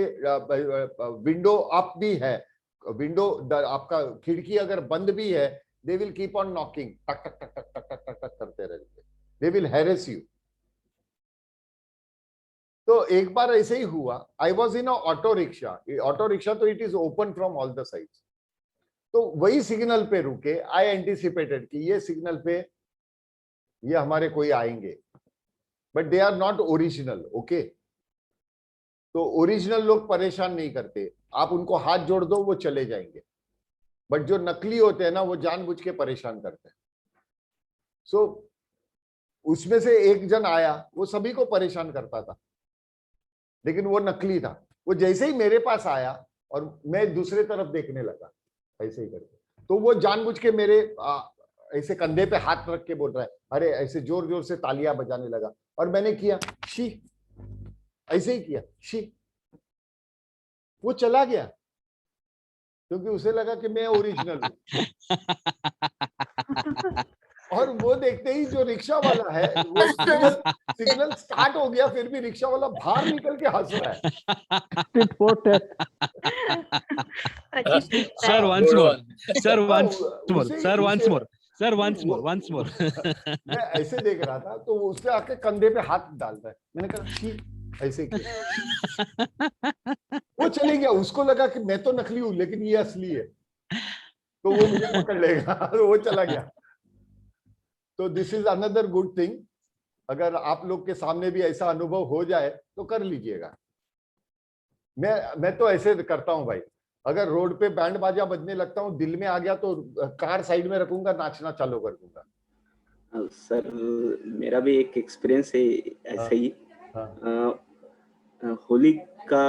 विंडो अप भी है, विंडो आपका खिड़की अगर बंद भी है, they will keep on knocking, टक टक टक टक टक टक टक करते रहते. They will harass you. तो एक बार ऐसे ही हुआ. I was in auto rickshaw तो it is open from all the sides. तो वही सिग्नल पे रुके. आई एंटिसिपेटेड कि ये सिग्नल पे ये हमारे कोई आएंगे, but they are not original. Okay, तो ओरिजिनल लोग परेशान नहीं करते, आप उनको हाथ जोड़ दो वो चले जाएंगे. बट जो नकली होते हैं ना वो जानबूझ के परेशान करते हैं. सो उसमें से एक जन आया, वो सभी को परेशान करता था, लेकिन वो नकली था. वो जैसे ही मेरे पास आया और मैं दूसरे तरफ देखने लगा ऐसे ही करके, तो वो जानबूझ के मेरे ऐसे कंधे पे हाथ रख के बोल रहा है, अरे ऐसे जोर जोर से तालियां बजाने लगा. और मैंने किया शी, ऐसे ही किया शी. वो चला गया क्योंकि उसे लगा कि मैं ओरिजिनल हूं. और वो देखते ही जो रिक्शा वाला है, वो सिग्नल स्टार्ट हो गया, फिर भी रिक्शा वाला बाहर निकल के हंस रहा है. Sir once more. मैं ऐसे देख रहा था तो वो उससे आके कंधे पे हाथ डालता है. मैंने कहा शी, ऐसे किया. वो चले गया. उसको लगा कि मैं तो नकली हूं लेकिन ये असली है, तो वो मुझे पकड़ लेगा. तो वो चला गया. तो this is another good thing. अगर आप लोग के सामने भी ऐसा अनुभव हो जाए तो कर लीजिएगा. मैं तो ऐसे करता हूँ भाई, अगर रोड पे बैंड बाजा बजने लगता हूँ, दिल में आ गया तो कार साइड में रखूंगा, नाचना चालू कर दूंगा। सर मेरा भी एक एक्सपीरियंस है ऐसा ही। होली का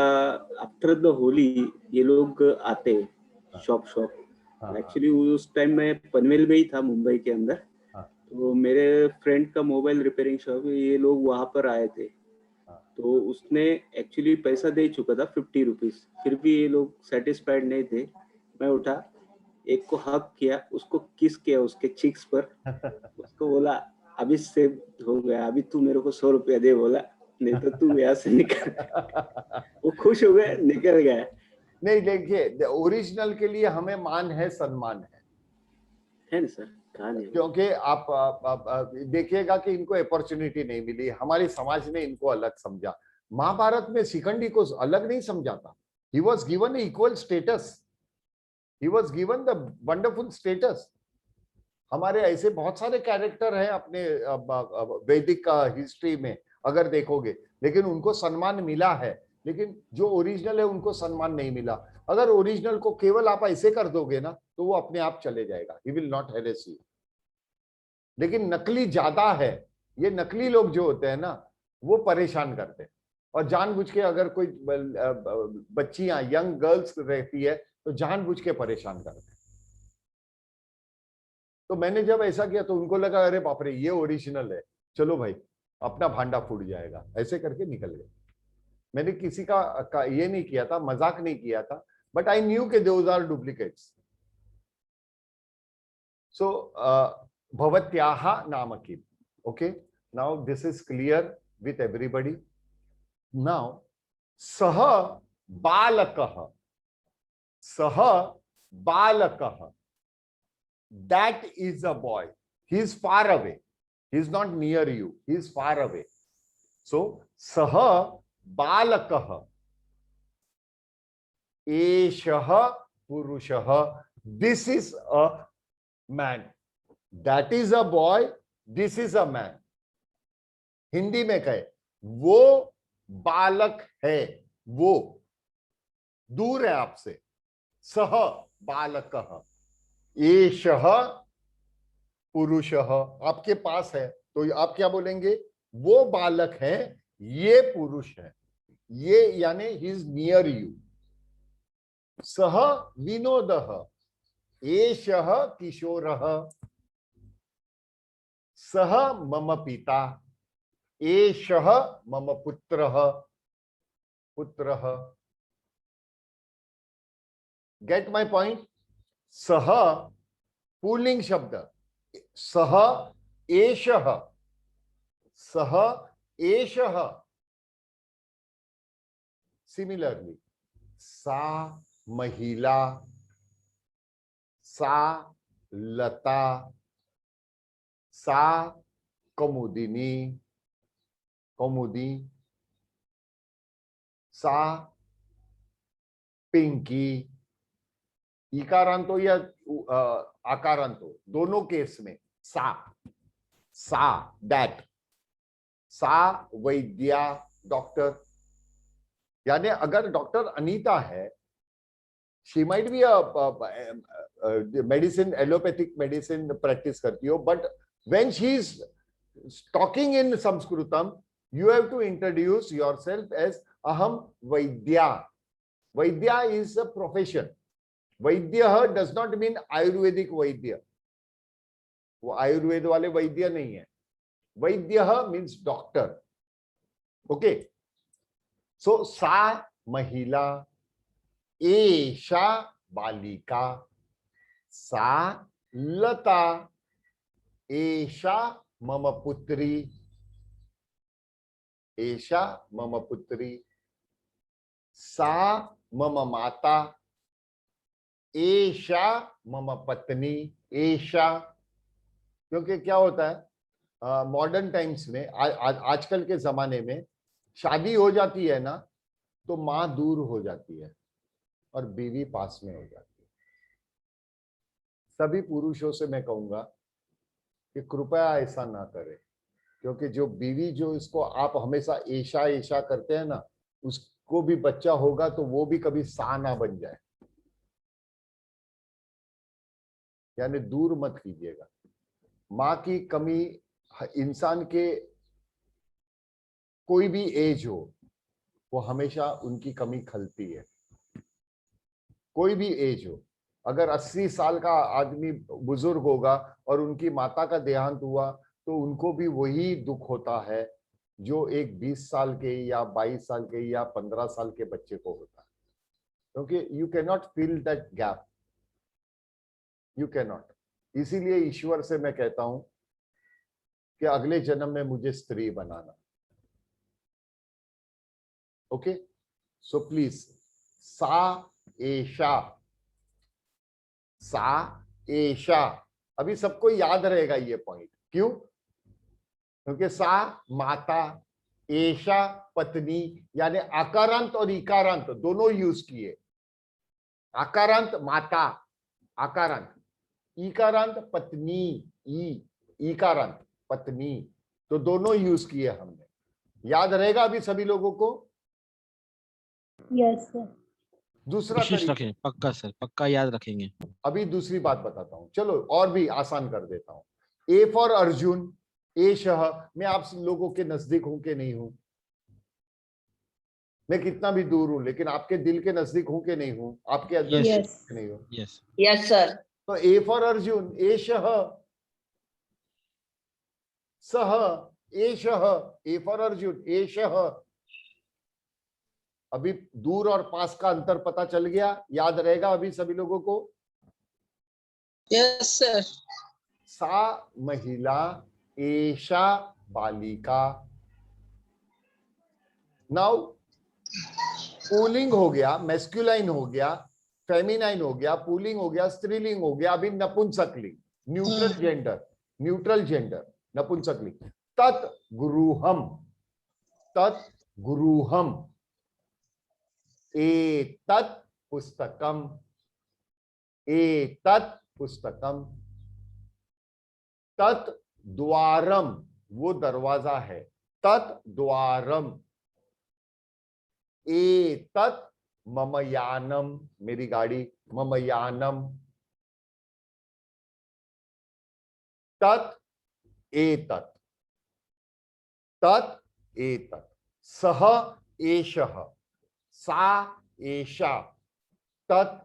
आफ्टर द होली ये लोग आते हैं शॉप। एक्चुअली उस टाइम मैं पनवेल में ही था, मुंबई के अंदर। तो मेरे फ्रेंड का मोबाइल रिपेयरिंग शॉप, ये लोग वहां पर आए थे। तो उसने एक्चुअली पैसा दे चुका था 50 रुपीज, फिर भी ये लोग सेटिस्फाइड नहीं थे। मैं उठा, एक को हक किया, उसको किस किया उसके चिक्स पर, उसको बोला अभी से हो गया, अभी तू मेरे को 100 रुपया दे, बोला नहीं तो तू यहाँ से निकल। वो खुश हो गए, निकल गए। नहीं देखिए, ओरिजिनल के लिए हमें मान है, सम्मान है ना सर, क्योंकि आप देखिएगा कि इनको अपॉर्चुनिटी नहीं मिली, हमारे समाज ने इनको अलग समझा। महाभारत में शिखंडी को अलग नहीं समझा था। He was given equal status, he was given the wonderful status. हमारे ऐसे बहुत सारे कैरेक्टर हैं अपने वैदिक हिस्ट्री में अगर देखोगे, लेकिन उनको सम्मान मिला है, लेकिन जो ओरिजिनल है उनको सम्मान नहीं मिला। अगर ओरिजिनल को केवल आप ऐसे कर दोगे ना तो वो अपने आप चले जाएगा, he will not harass you. लेकिन नकली ज्यादा है, ये नकली लोग जो होते हैं ना वो परेशान करते हैं, और जानबूझ के अगर कोई बच्चियां यंग गर्ल्स रहती है तो जानबूझ के परेशान करते हैं। तो मैंने जब ऐसा किया तो उनको लगा अरे बाप रे ये ओरिजिनल है, चलो भाई अपना भांडा फूट जाएगा, ऐसे करके निकल गए। मैंने किसी का ये नहीं किया था, मजाक नहीं किया था, बट आई न्यू के दोज आर डुप्लीकेट्स। सो भवत्याः नाम किम। Okay, now this is clear with everybody. Now सह बालकः, सह बालकः, that is a boy, he is far away, he is not near you, he is far away. So सह बालकः एषः पुरुषः, this is a man, that is a boy, this is a man. Hindi में कहे वो बालक है, वो दूर है आपसे। सह बालकः एषः पुरुषः, आपके पास है तो आप क्या बोलेंगे, वो बालक है, ये पुरुष है, ये यानी ही इज नियर यू। सह विनोदः एषः किशोरः, सह मम पिता, एषः मम पुत्रः, पुत्रः। Gate my point. सह पुल्लिंग शब्द, सह एषः, सह एषः। सिमिलरली सा महिला, सा लता, सा कौमुदिनी, कौमुदी, सा पिंकी। इकारांतो या आकारांतो दोनों केस में सा, सा दैट, सा वैद्या डॉक्टर। यानी अगर डॉक्टर अनीता है, she might be medicine, allopathic medicine practice करती हो, but when she is talking in Sanskritam you have to introduce yourself as अहम वैद्या। वैद्या इज अ प्रोफेशन। वैद्य डज नॉट मीन आयुर्वेदिक वैद्य, वो आयुर्वेद वाले वैद्य नहीं है। वैद्य मीन्स डॉक्टर। ओके, सो सा महिला, एषा बालिका, सा लता, एषा मम पुत्री, एषा मम पुत्री, सा मम माता, एषा मम पत्नी। एषा, क्योंकि क्या होता है मॉडर्न टाइम्स में, आजकल के जमाने में शादी हो जाती है ना तो माँ दूर हो जाती है और बीवी पास में हो जाती है। सभी पुरुषों से मैं कहूंगा कि कृपया ऐसा ना करें, क्योंकि जो बीवी जो इसको आप हमेशा ऐशा ऐशा करते हैं ना, को भी बच्चा होगा तो वो भी कभी सा ना बन जाए, यानी दूर मत कीजिएगा। माँ की कमी इंसान के कोई भी एज हो, वो हमेशा उनकी कमी खलती है, कोई भी एज हो। अगर 80 साल का आदमी बुजुर्ग होगा और उनकी माता का देहांत हुआ तो उनको भी वही दुख होता है जो एक 20 साल के या 22 साल के या 15 साल के बच्चे को होता है, क्योंकि you can not feel that gap, you can not. इसीलिए ईश्वर से मैं कहता हूं कि अगले जन्म में मुझे स्त्री बनाना। ओके, सो प्लीज सा एशा, सा एशा, अभी सबको याद रहेगा ये पॉइंट। क्यों? क्योंकि सा माता, एशा पत्नी, यानी आकारांत और इकारांत दोनों यूज किए। आकारांत माता, आकारांत, इकारांत पत्नी, इकारांत पत्नी, तो दोनों यूज किए हमने। याद रहेगा अभी सभी लोगों को? Yes sir. दूसरा कोशिश तरीका, रखें, पक्का सर, पक्का याद रखेंगे। अभी दूसरी बात बताता हूं, चलो और भी आसान कर देता हूं। ए फॉर अर्जुन, एशः। मैं आप लोगों के नजदीक हूं कि नहीं हूं? मैं कितना भी दूर हूं, लेकिन आपके दिल के नजदीक हूं कि नहीं हूं? आपके अंदर यस नहीं हूं? Yes Yes, sir. तो ए फॉर अर्जुन, एशः, सह, एशः, ए फॉर अर्जुन, एशः। अभी दूर और पास का अंतर पता चल गया? याद रहेगा अभी सभी लोगों को? Yes sir. सा महिला, एशा बालिका। नाउ पुलिंग हो गया, मैस्कुलाइन हो गया, फेमिनाइन हो गया, पुलिंग हो गया, स्त्रीलिंग हो गया, अभी नपुंसकलिंग, न्यूट्रल जेंडर, न्यूट्रल जेंडर, नपुंसकलिंग। तत् गुरुहम, तत् गुरुहम, एतत् पुस्तकम, एतत् पुस्तकम। तत् द्वारम, वो दरवाजा है, तत् द्वारम। एतत् मम यानम, मेरी गाड़ी, मम यानम। तत् एतत्, तत् एतत्। सह एषः, सा एषा, तत्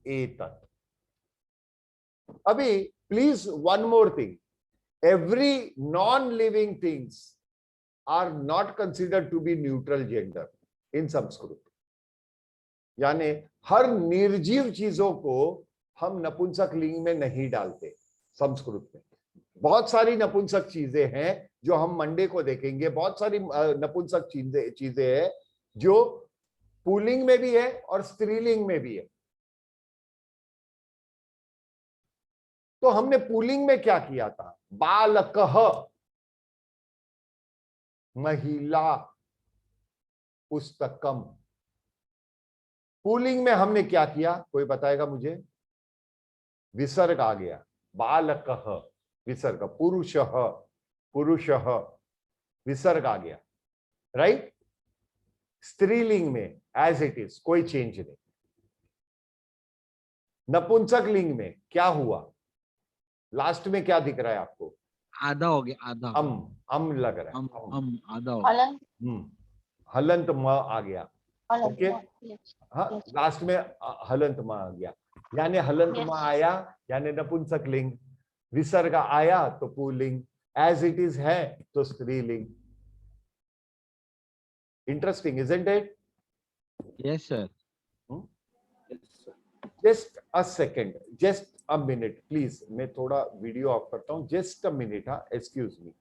एतत्। अभी please one more thing, every non-living things are not considered to be neutral gender in Sanskrit. यानी हर निर्जीव चीजों को हम नपुंसक लिंग में नहीं डालते संस्कृत में। बहुत सारी नपुंसक चीजें हैं जो हम मंडे को देखेंगे, बहुत सारी नपुंसक चीजें हैं जो पुल्लिंग में भी है और स्त्रीलिंग में भी है। तो हमने पुल्लिंग में क्या किया था? बालकः, महिला, पुस्तकम। पुल्लिंग में हमने क्या किया? कोई बताएगा मुझे? विसर्ग आ गया, बालकः विसर्ग, पुरुषः, पुरुषः विसर्ग आ गया, राइट? स्त्रीलिंग में एज इट इज, कोई चेंज नहीं। नपुंसक लिंग में क्या हुआ? लास्ट में क्या दिख रहा है आपको? आधा हो गया, आधा। अम लग रहा है, आधा हो गया। हलंत म आ गया। ओके, हाँ, लास्ट में हलंत म आ गया, यानी हलंत म आया यानी नपुंसक लिंग, विसर्ग आया तो पुल्लिंग, एज इट इज है तो स्त्रीलिंग। Interesting, isn't it? Yes sir. Just a second, just a minute please, मैं थोड़ा वीडियो ऑफ करता हूं, जस्ट अ मिनट, हाँ, एक्सक्यूज मी।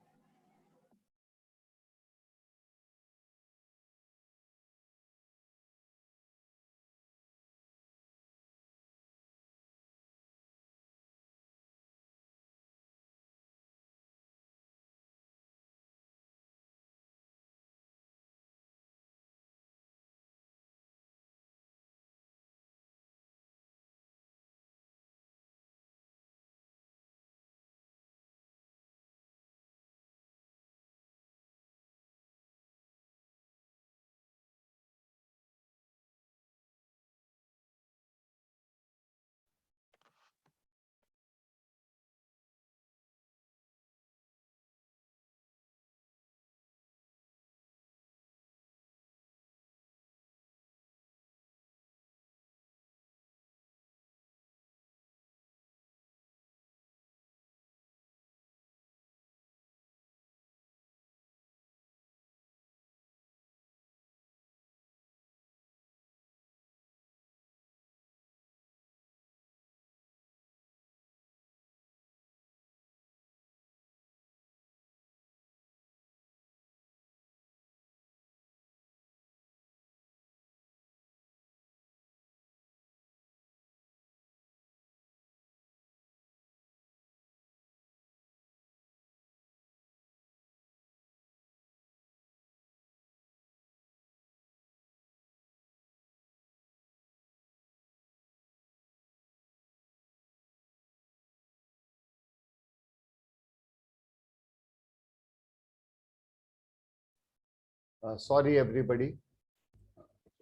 सॉरी एवरीबॉडी,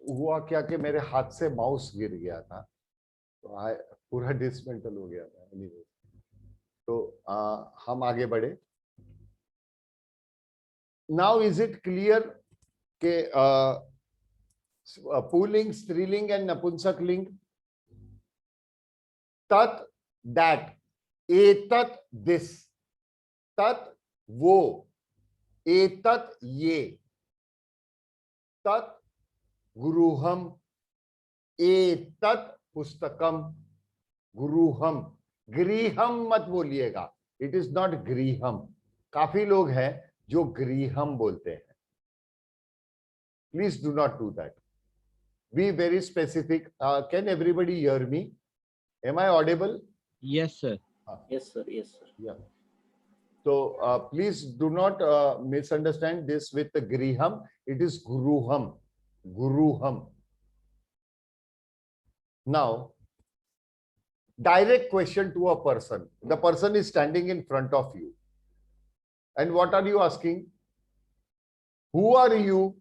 हुआ क्या कि मेरे हाथ से माउस गिर गया था, तो पूरा डिसमेंटल हो गया था। Anyway, तो हम आगे बढ़े। नाउ इज इट क्लियर के पुल्लिंग, स्त्रीलिंग एंड नपुंसकलिंग? तत् दैट, एतत् दिस, तत् वो, एतत् ये, तत् गुरुहम, एतत् पुस्तकम, गुरुहम। गृहम मत बोलिएगा, इट इज नॉट गृहम। काफी लोग हैं जो गृहम बोलते हैं। Please do not do that, be very specific. Can everybody hear me? Am I audible? Yes, sir. Yes, sir. Yes, sir. Yeah. So please do not misunderstand this with the griham. It is guruham. Guruham. Now, direct question to a person. The person is standing in front of you. And what are you asking? Who are you?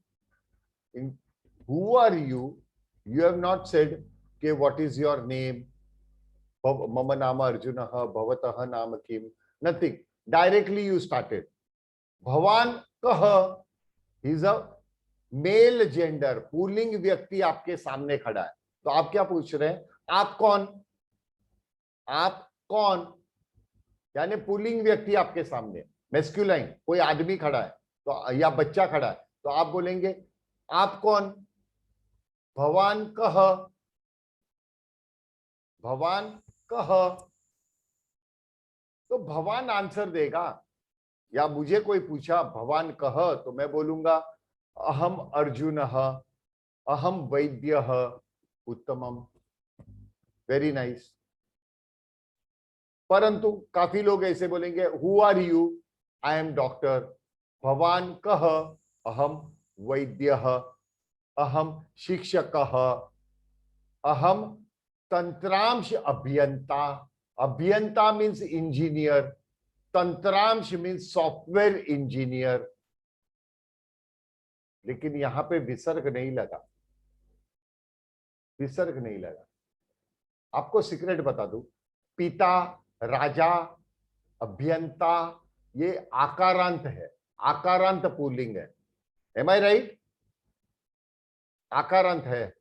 Who are you? You have not said, okay, what is your name? Mama nama Arjunaha, bhavatah nama kim. Nothing. Directly you started. Bhavan kah. He is a male gender. Pulling व्यक्ति आपके सामने खड़ा है, तो आप क्या पूछ रहे हैं? आप कौन? आप कौन? यानी पुल्लिंग व्यक्ति आपके सामने, मेस्कुलाइन, कोई आदमी खड़ा है तो या बच्चा खड़ा है, तो आप बोलेंगे आप कौन? भवान कह, भवान कह। तो भवान आंसर देगा। या मुझे कोई पूछा भवान कह, तो मैं बोलूंगा अहम अर्जुनः, अहम वैद्यः, उत्तमम, वेरी नाइस। परंतु काफी लोग ऐसे बोलेंगे who are you? I am doctor. भवान कह, अहम वैद्यः, अहम शिक्षकः, अहम तंत्रांश अभियंता। अभियंता मीन्स इंजीनियर, तंत्रांश मीन्स सॉफ्टवेयर इंजीनियर। लेकिन यहां पे विसर्ग नहीं लगा, विसर्ग नहीं लगा। आपको सीक्रेट बता दूं, पिता, राजा, अभियंता, ये आकारांत है, आकारांत पुल्लिंग है। एम आई राइट? आकारांत है।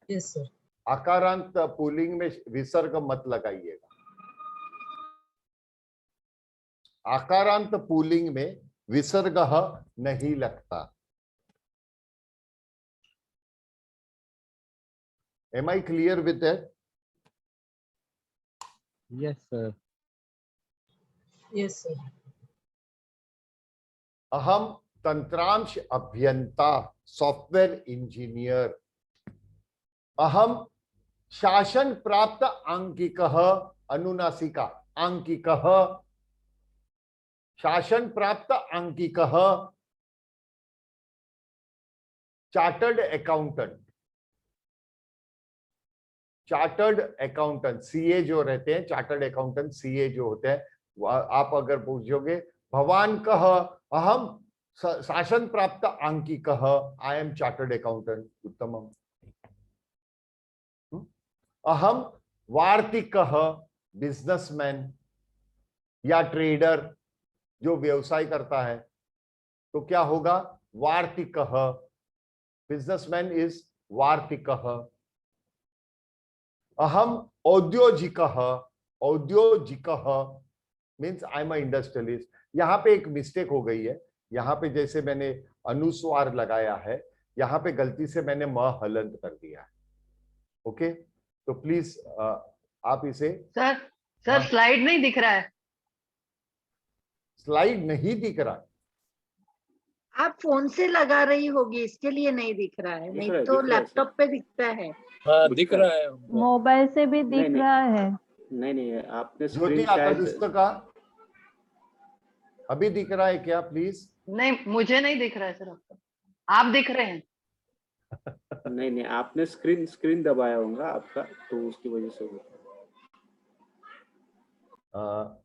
Yes, sir. आकारांत पुल्लिंग में विसर्ग मत लगाइएगा। आकारांत पुल्लिंग में विसर्ग नहीं लगता। Am I clear with that? Yes, sir. Yes, sir. अहम तंत्रांश अभियंता, सॉफ्टवेयर इंजीनियर। अहम शासन प्राप्त आंकिकः, अनुनासिका, आंकिकः, शासन प्राप्त आंकिकः, chartered accountant. Chartered accountant, CA जो रहते हैं, चार्टर्ड अकाउंटेंट सीए जो होते हैं, आप अगर पूछोगे भवान कह, अहम शासन प्राप्त आंकिकः, आई एम चार्टर्ड अकाउंटेंट, उत्तमम। अहम वार्तिकः, बिजनेसमैन या ट्रेडर जो व्यवसाय करता है, तो क्या होगा? वार्तिकः। बिजनेसमैन इज वार्तिकः। अहम औद्योगिकः, औद्योगिकः means I am a industrialist. यहाँ पे एक मिस्टेक हो गई है, यहाँ पे जैसे मैंने अनुस्वार लगाया है, यहाँ पे गलती से मैंने म हलंत कर दिया है। ओके, तो प्लीज आप इसे। सर स्लाइड नहीं दिख रहा है। स्लाइड नहीं दिख रहा है? आप फोन से लगा रही होगी, इसके लिए नहीं दिख रहा है, नहीं तो दिख रहा है, लैपटॉप पे दिखता है। हाँ दिख रहा है, मोबाइल से भी दिख रहा है। नहीं, आपने ज्योति स्क्रीन शायद आकाशुस्त का अभी दिख रहा है क्या? प्लीज। नहीं, मुझे नहीं दिख रहा है सर, आप दिख रहे हैं। नहीं, आपने स्क्रीन दबाया होगा आपका, तो उसकी वजह से होता है।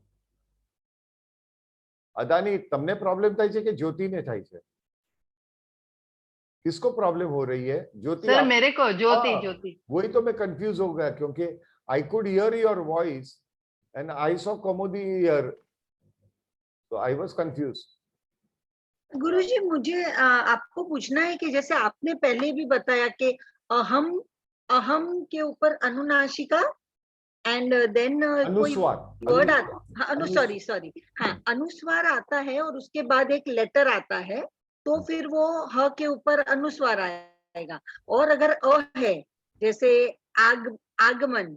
અદાની તમને પ્રોબ્લેમ થાય છે કે જ્યોતિને થાય છે? किसको प्रॉब्लम हो रही है? ज्योति सर मेरे को ज्योति हाँ, ज्योति वही तो मैं कंफ्यूज हो गया क्योंकि I could hear your voice and I saw कमोदी हियर, तो आई वाज कंफ्यूज। गुरुजी मुझे आपको पूछना है कि जैसे आपने पहले भी बताया कि अहम अहम के ऊपर अनुनासिका एंड देन कोई अनुस्वार, वर्ड अनुस्वार, आता, सॉरी सॉरी, हाँ अनुस्वार आता है और उसके बाद एक लेटर आता है, तो फिर वो ह के ऊपर अनुस्वार आएगा। और अगर अ है जैसे आगमन,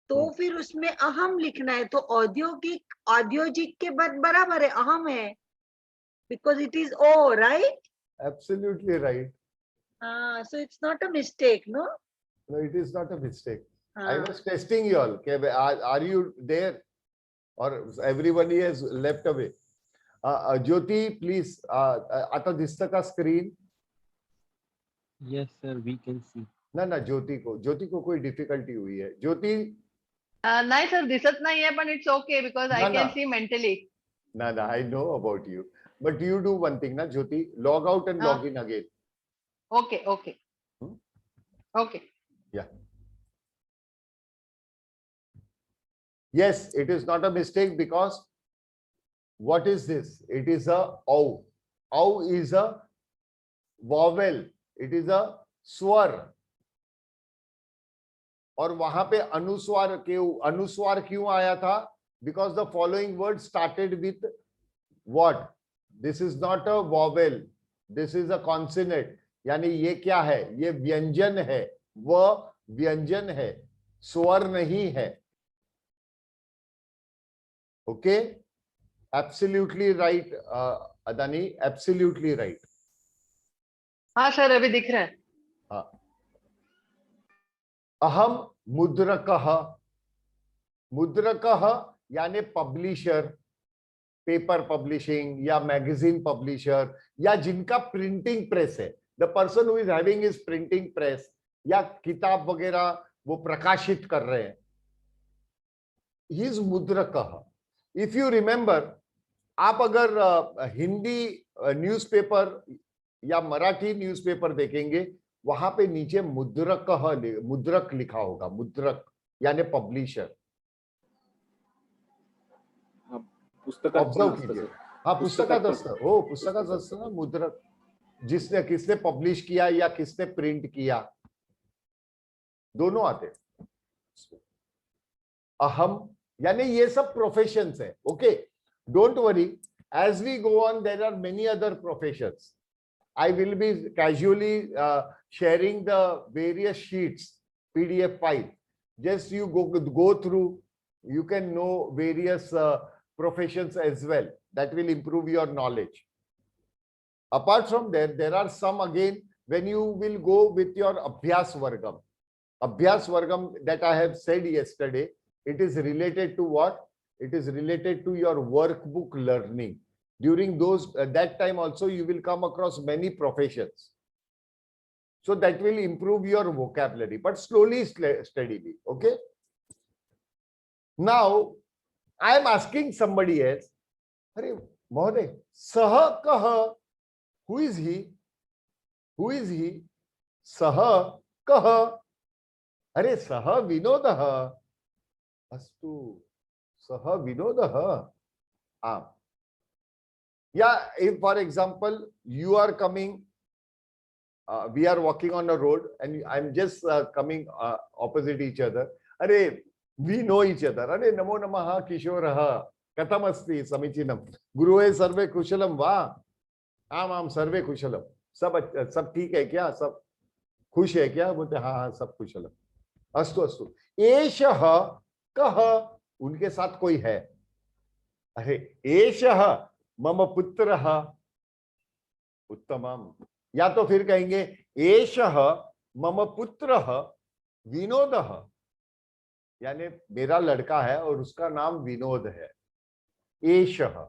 तो फिर उसमें अहम लिखना है, तो औद्योगिक औद्योगिक के बाद बराबर है अहम है, because it is O, right? Absolutely right. So it's not a mistake, no? No, it is not a mistake. I was testing you all. Are you there, or everybody has left away? Jyoti, please. Ata dista ka screen. Yes, sir. We can see. ना ज्योति को कोई difficulty हुई है? ज्योति नाही sir दिसत नाहीये, पण it's okay because I can see mentally. ना I know about you, but you do one thing ना Jyoti, log out and log in again. Okay okay okay. Yeah. Yes, it is not a mistake because what is this? It is a O. O is a vowel. It is a स्वर. और वहां पे अनुस्वार क्यों आया था? Because the following word started with what? This is not a vowel. This is a consonant. यानी ये क्या है? ये व्यंजन है. वह व्यंजन है, स्वर नहीं है. Okay, absolutely right Adani, absolutely right. हाँ सर अभी दिख रहा है. हाँ. अहम मुद्रकः. मुद्रकः यानी पब्लिशर, पेपर पब्लिशिंग या मैगजीन पब्लिशर, या जिनका प्रिंटिंग प्रेस है. The person who is having his printing press या किताब वगैरह वो प्रकाशित कर रहे हैं, ही इज मुद्रकः. इफ यू रिमेंबर, आप अगर हिंदी न्यूज़पेपर या मराठी न्यूज़पेपर देखेंगे, वहां पे नीचे मुद्रक लिखा होगा. मुद्रक यानी पब्लिशर. ऑब्जर्व कीजिए. हाँ, पुस्तकात असतं. हो, पुस्तकात असतं ना मुद्रक. किसने पब्लिश किया या किसने प्रिंट किया, दोनों आते. अहम यानी ये सब प्रोफेशंस है. Okay, don't worry, as we go on there are many other professions. I will be casually sharing the various sheets, PDF file. Just you go through, you can know various professions as well. That will improve your knowledge. Apart from that, there are some again when you will go with your Abhyas Vargam. Abhyas Vargam that I have said yesterday, it is related to what? It is related to your workbook learning. During those that time also you will come across many professions, so that will improve your vocabulary, but slowly, steadily. Okay, now I am asking somebody else, Are Mohoday, Sah Kah, who is he? Who is he? Sah Kah. Are Sah Vinodah. Astu. Sah Vinodah. Yeah, if for example you are coming, we are walking on a road and I'm just coming opposite each other. Are we know each other. Are namo namaha Kishorah, katham asti samichinam, guruve sarve kushalam va. आम सर्वे कुशलम. सब ठीक है क्या? सब खुश है क्या? बोलते हाँ सब कुशलम. अस्तु अस्तु. एषः कः, उनके साथ कोई है. अरे एषः मम पुत्रः. उत्तमम. या तो फिर कहेंगे एषः मम पुत्रः विनोदः, यानी मेरा लड़का है और उसका नाम विनोद है. एषः.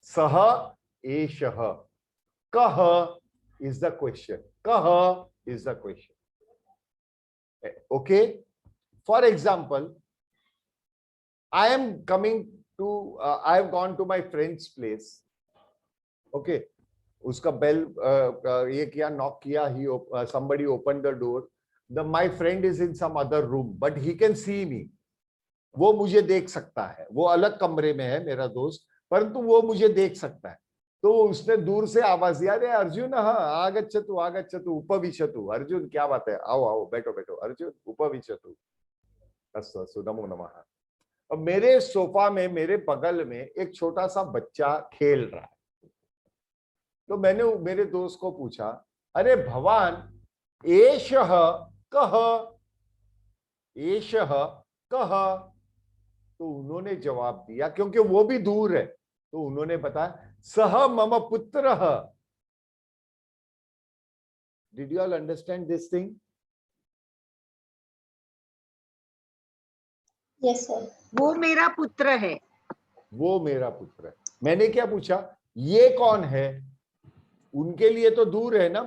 सः एषः. कः is the question. Kah is the question. Okay. For example, I am coming I have gone to my friend's place. Okay. उसका बेल ये किया, नॉक किया, he somebody opened the door. My friend is in some other room, but he can see me. वो मुझे देख सकता है, वो अलग कमरे में है मेरा दोस्त, परंतु वो मुझे देख सकता है. तो उसने दूर से आवाज दिया, अरे अर्जुन, हाँ आगच्छतु आगच्छतु उपविशतु. अर्जुन क्या बात है, आओ आओ बैठो बैठो. अर्जुन उपविशतु. अस्तु अस्तु नमो नमः. अब मेरे सोफा में मेरे बगल में एक छोटा सा बच्चा खेल रहा है. तो मैंने मेरे दोस्त को पूछा, अरे भवान एषः कः, एषः कः. तो उन्होंने जवाब दिया, क्योंकि वो भी दूर है, तो उन्होंने बताया, सह मम पुत्रः. Did you all understand this thing? Yes sir. वो मेरा पुत्र है. वो मेरा पुत्र है. मैंने क्या पूछा, ये कौन है? उनके लिए तो दूर है ना,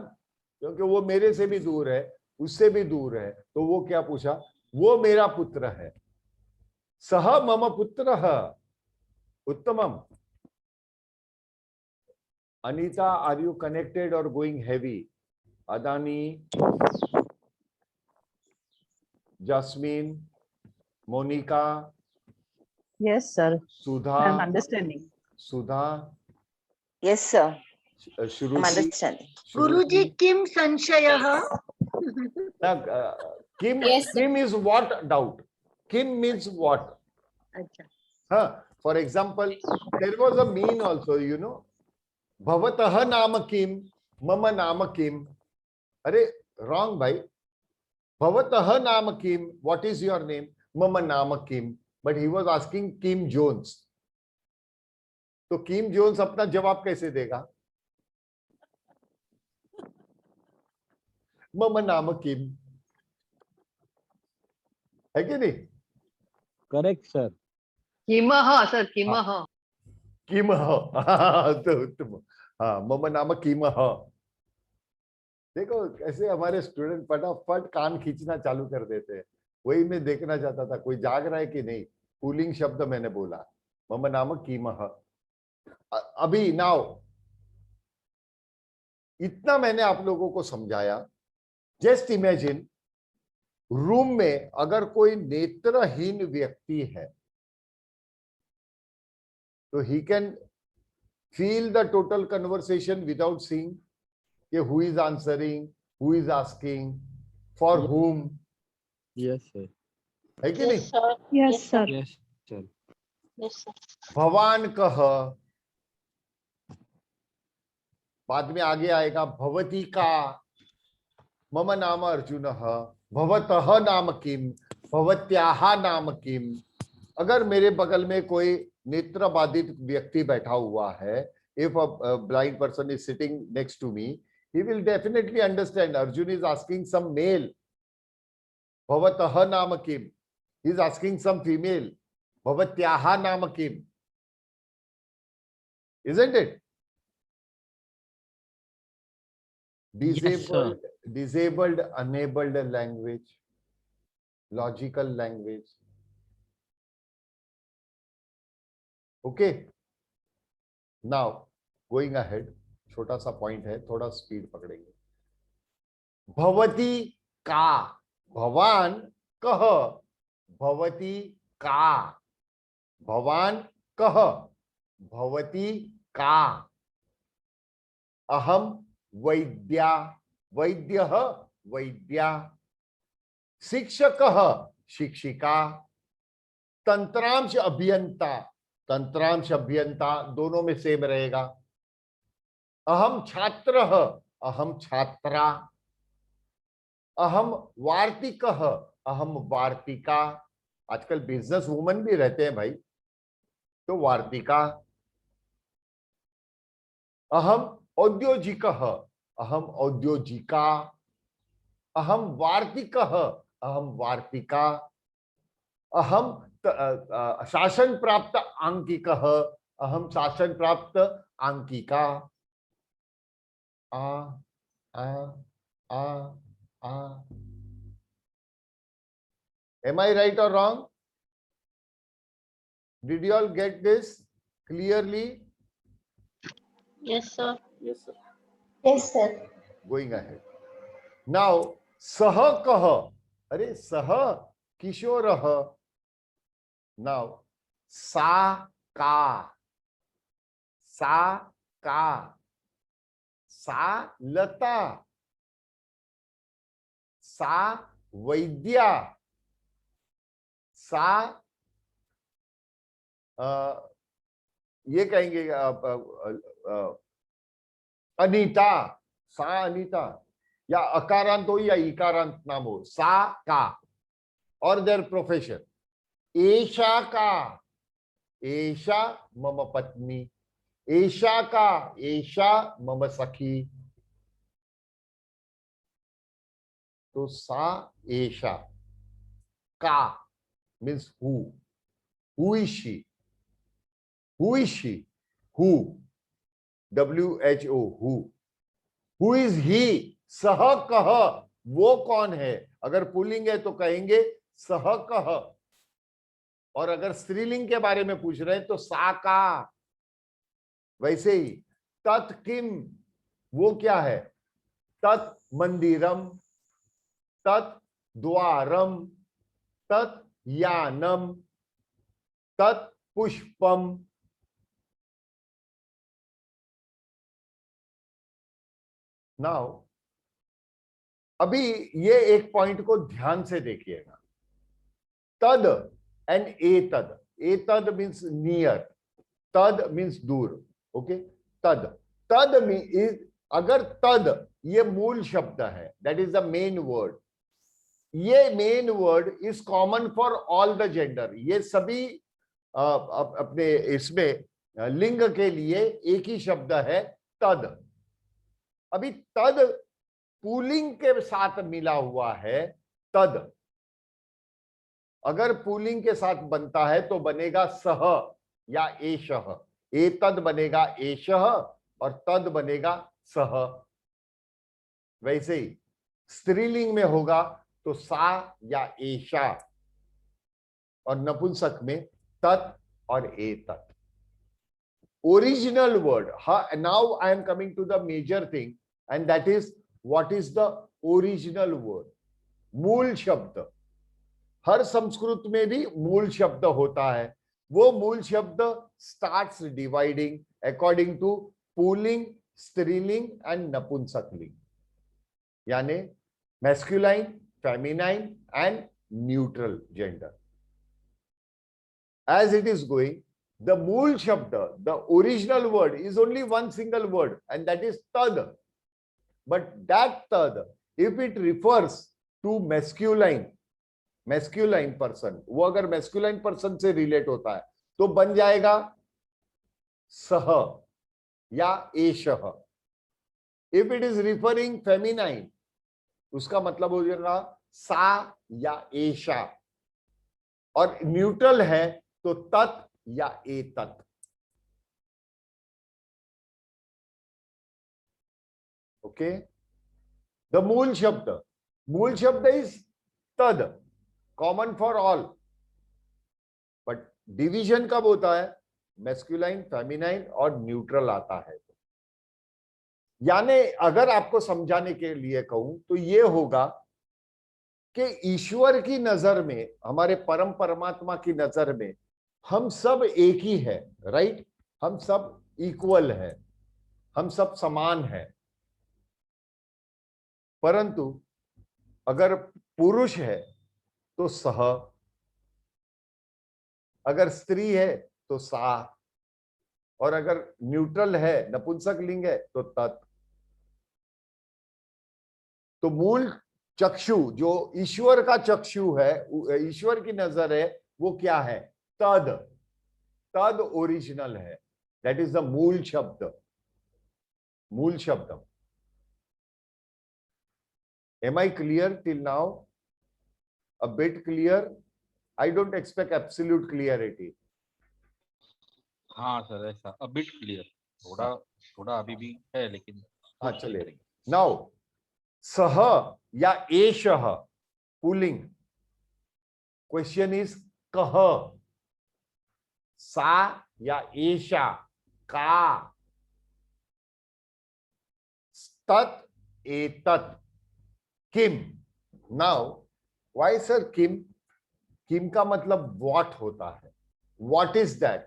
क्योंकि वो मेरे से भी दूर है, उससे भी दूर है. तो वो क्या पूछा, वो मेरा पुत्र है. सह मम पुत्रः. उत्तमम. Anita, are you connected or going heavy? Adani, Jasmine, Monika. Yes, sir. Sudha. I'm understanding. Sudha. Yes, sir. I'm Shruti. understanding. Guruji किम संशयः? Kim, Yes, sir. Kim is what doubt? Kim means what? अच्छा. Huh? For example, there was a mean also, you know. Bhavatah nama Kim, mama nama Kim. Arey, wrong bhai. Bhavatah nama Kim, what is your name? Mama nama Kim. But he was asking Kim Jones. तो Kim Jones अपना जवाब कैसे देगा? मम नाम किम. है कि नहीं? Correct sir. किमः सर, किमः. किमः. तो उत्तम. हाँ, मम नाम किमः. देखो कैसे हमारे स्टूडेंट फटाफट कान खींचना चालू कर देते हैं. वही मैं देखना चाहता था, कोई जाग रहा है कि नहीं. पुलिंग शब्द मैंने बोला, मम नाम किमः. अभी नाउ इतना मैंने आप लोगों को समझाया. जस्ट इमेजिन, रूम में अगर कोई नेत्रहीन व्यक्ति है, तो he can feel the total conversation without seeing कि who is answering, who is asking, for whom. Yes sir. है कि नहीं? Yes, sir. Yes sir. Yes, sir. भवान कह. बाद में आगे आएगा भवती का. मम नाम अर्जुनः. भवतः नाम किम, भवत्याः नाम किम. अगर मेरे बगल में कोई नेत्र बाधित व्यक्ति बैठा हुआ है, if a blind person is sitting next to me, he will definitely understand. Arjun is asking some male. Bhavatah naam kim. He is asking some female. Bhavatyaha naam kim. Isn't it? Disabled, disabled, enabled language, logical language. Okay. Now, going ahead, छोटा सा point है, थोड़ा speed पकड़ेंगे. भवती का. भवान कह. भवती का. भवान कह. भवती का. अहम वैद्या. वैद्यः वैद्या. शिक्षकः शिक्षिका. तंत्रांश अभियंता. तंत्रांश अभियंता दोनों में सेम रहेगा. अहम छात्रः. अहम छात्रा. अहम वार्तिकः. अहम वार्तिका. आजकल बिजनेस वुमन भी रहते हैं भाई, तो वार्तिका. अहम औद्योगिकः. अहम औद्योगिका. अहम वार्तिकः. अहम वार्तिका. अहम शासन प्राप्त आंकिकः. अहम शासन प्राप्त आंकिका. Am I right or wrong? Did you all get this clearly? Yes, sir. Yes, sir. Yes, sir. Going ahead. Now, sah kah. Are sah kishorah. Now, sa ka. Sa ka. Sa lata. सा वैद्या. सा ये कहेंगे अनीता. सा अनीता. या अकारांत हो या इकारांत नाम हो. सा का. और देयर प्रोफेशन. एशा का. एशा मम पत्नी. एशा का. एशा मम सखी. तो सा एशा. का means who. Who is she? Who is she? Who? WHO. Who? Who is he? सह कह. वो कौन है? अगर पुल्लिंग है तो कहेंगे सह कह. और अगर स्त्रीलिंग के बारे में पूछ रहे हैं तो सा का. वैसे ही तत् किम. वो क्या है? तत् मंदिरम. तत् द्वारम. तत् यानम. तत् पुष्पम. नाउ अभी ये एक पॉइंट को ध्यान से देखिएगा. तद एंड एतद. एतद मीन्स नियर. तद मीन्स दूर. ओके. तद. तद मीन्स अगर तद ये मूल शब्द है, that is the main word. ये main word is common for all the gender. ये सभी अपने इसमें लिंग के लिए एक ही शब्द है तद. अभी तद पुल्लिंग के साथ मिला हुआ है. तद अगर पुल्लिंग के साथ बनता है तो बनेगा सह या एशः. एतद बनेगा एशः और तद बनेगा सह. वैसे ही स्त्रीलिंग में होगा तो सा या एशा. और नपुंसक में तत् और एतत्. Original word. Now I am coming to the major thing and that is what is the original word. मूल शब्द. हर संस्कृत में भी मूल शब्द होता है. वो मूल शब्द starts dividing according to pulling, स्त्रीलिंग and नपुंसकलिंग. यानी masculine, feminine and neutral gender. As it is going, the मूल शब्द, the original word is only one single word and that is tad. But that tad, if it refers to masculine person, वो अगर masculine person से relate होता है तो बन जाएगा सह या एशः. If it is referring feminine, उसका मतलब हो जाएगा सा या एशा. और न्यूट्रल है तो तत् या एतत्. Okay, the मूल शब्द is तद, common for all, but division कब होता है? masculine, feminine और neutral आता है. यानी अगर आपको समझाने के लिए कहूं तो ये होगा कि ईश्वर की नजर में, हमारे परम परमात्मा की नजर में हम सब एक ही है. राइट. हम सब इक्वल है, हम सब समान है. परंतु अगर पुरुष है तो सह, अगर स्त्री है तो सा, और अगर न्यूट्रल है, नपुंसक लिंग है तो तत्. तो मूल चक्षु जो ईश्वर का चक्षु है, ईश्वर की नजर है, वो क्या है? तद. तद ओरिजिनल है. दैट इज द मूल शब्द. मूल शब्द. Am I clear till now? A bit clear? I don't expect absolute clarity. हाँ सर, ऐसा a bit clear. थोड़ा अभी भी है लेकिन. हाँ चलिए. Now सह या एशः पुल्लिंग. Question is कह. सा या एषा, का, तत्, एतत्, किम। नाउ व्हाई सर किम? किम का मतलब व्हाट होता है। What is that?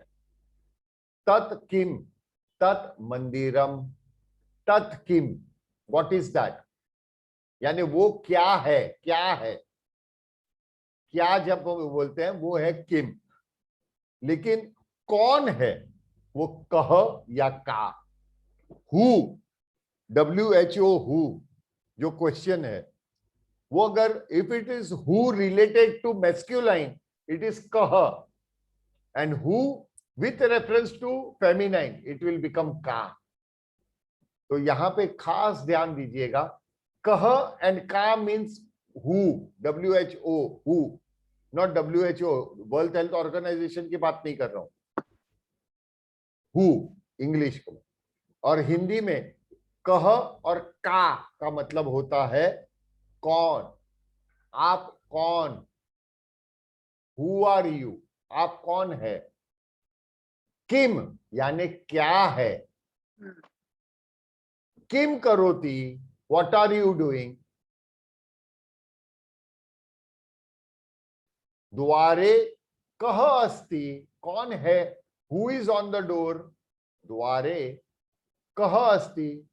तत् किम, तत् मंदिरम, तत् किम, व्हाट इज दैट? यानी वो क्या है, क्या है, क्या जब वो बोलते हैं वो है किम। लेकिन कौन है वो कह या का। हु, WHO, हु जो क्वेश्चन है वो अगर if it is who related to masculine it is कह, and who with reference to feminine it will become का। तो यहां पे खास ध्यान दीजिएगा, कह एंड का means who, WHO, who, not WHO, World Health Organisation की बात नहीं कर रहा हूं। हु इंग्लिश को, और हिंदी में कह और का मतलब होता है कौन। आप कौन, हु आर यू, आप कौन है। किम यानी क्या है। किम करोति, व्हाट आर यू डूइंग। द्वारे कह अस्ति, कौन है, who is on the door. द्वारे कह अस्ति,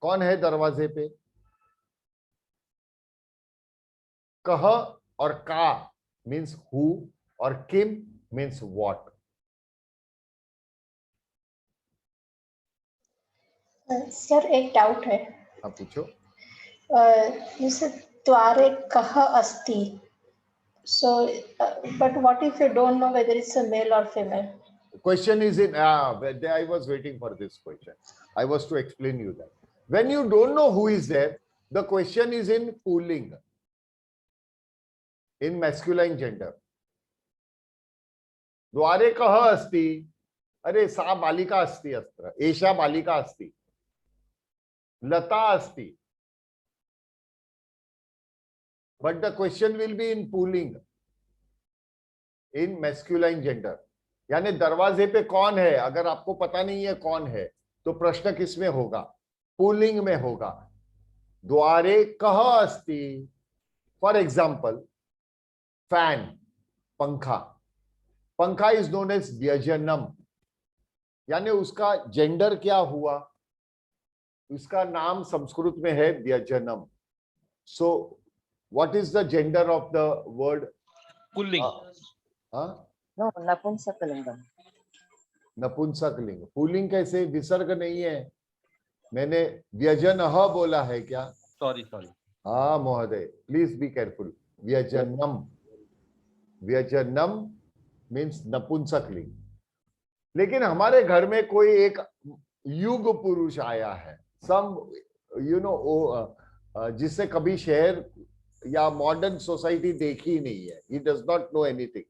कौन है दरवाजे पे। कह और का मीन्स हु और किम मीन्स व्हाट। सर एक डाउट है। आप पूछो। जैसे द्वारे कह अस्ति, so but what if you don't know whether it's a male or female? Question is in I was waiting for this question. I was to explain you that when you don't know who is there, the question is in pulling, in masculine gender. द्वारे कह अस्ति, अरे सा बालिका अस्ति, अस्त्र एषा बालिका अस्ति, लता अस्ति, but the question will be in pulling, in masculine gender. यानी दरवाजे पे कौन है, अगर आपको पता नहीं है कौन है तो प्रश्न किस में होगा, पुलिंग में होगा। द्वारे कह अस्ति, फॉर एग्जाम्पल फैन, पंखा, पंखा इज नोन एज व्यजनम, यानी उसका जेंडर क्या हुआ, उसका नाम संस्कृत में है व्यजनम। So what is the gender of the word? पुल्लिंग। No, नपुंसकलिंगम। नपुंसकलिंग। पुल्लिंग कैसे, विसर्ग नहीं है। मैंने व्यजनः बोला है क्या? सॉरी। हाँ महोदय, प्लीज बी केयरफुल। व्यजनम, व्यजनम मीन्स नपुंसकलिंग। लेकिन हमारे घर में कोई एक युग पुरुष आया है, सम यू नो, जिससे कभी शहर या मॉडर्न सोसाइटी देखी नहीं है, he does not know anything.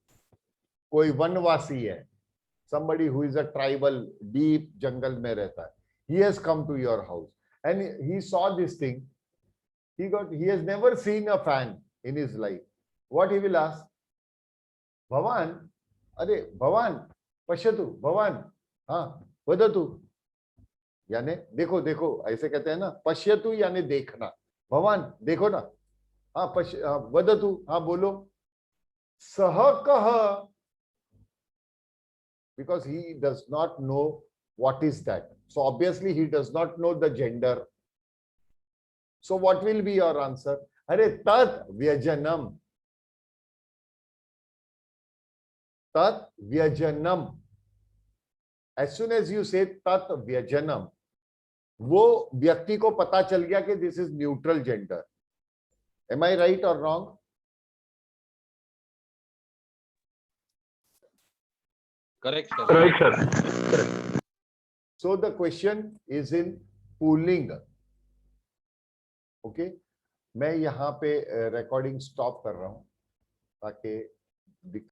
कोई वनवासी है, somebody who is a tribal, deep जंगल में रहता है, he has come to your house and he saw this thing, he has never seen a fan in his life. What he will ask? भवान, अरे भवान पश्यतु, भवान हाँ वदतु, यानी देखो देखो ऐसे कहते हैं ना, पश्यतु यानी देखना, भवान देखो ना, हाँ वदतु हाँ बोलो। सह कह, because he does not know what is that, so obviously he does not know the gender. So what will be your answer? Are tat vyajanam, tat vyajanam. As soon as you say tat vyajanam, वो व्यक्ति को पता चल गया कि this is neutral gender. Am I right or wrong? Correct, sir. Correct, sir. So the question is in pulling. Okay, मैं यहाँ पे रिकॉर्डिंग स्टॉप कर रहा हूँ ताकि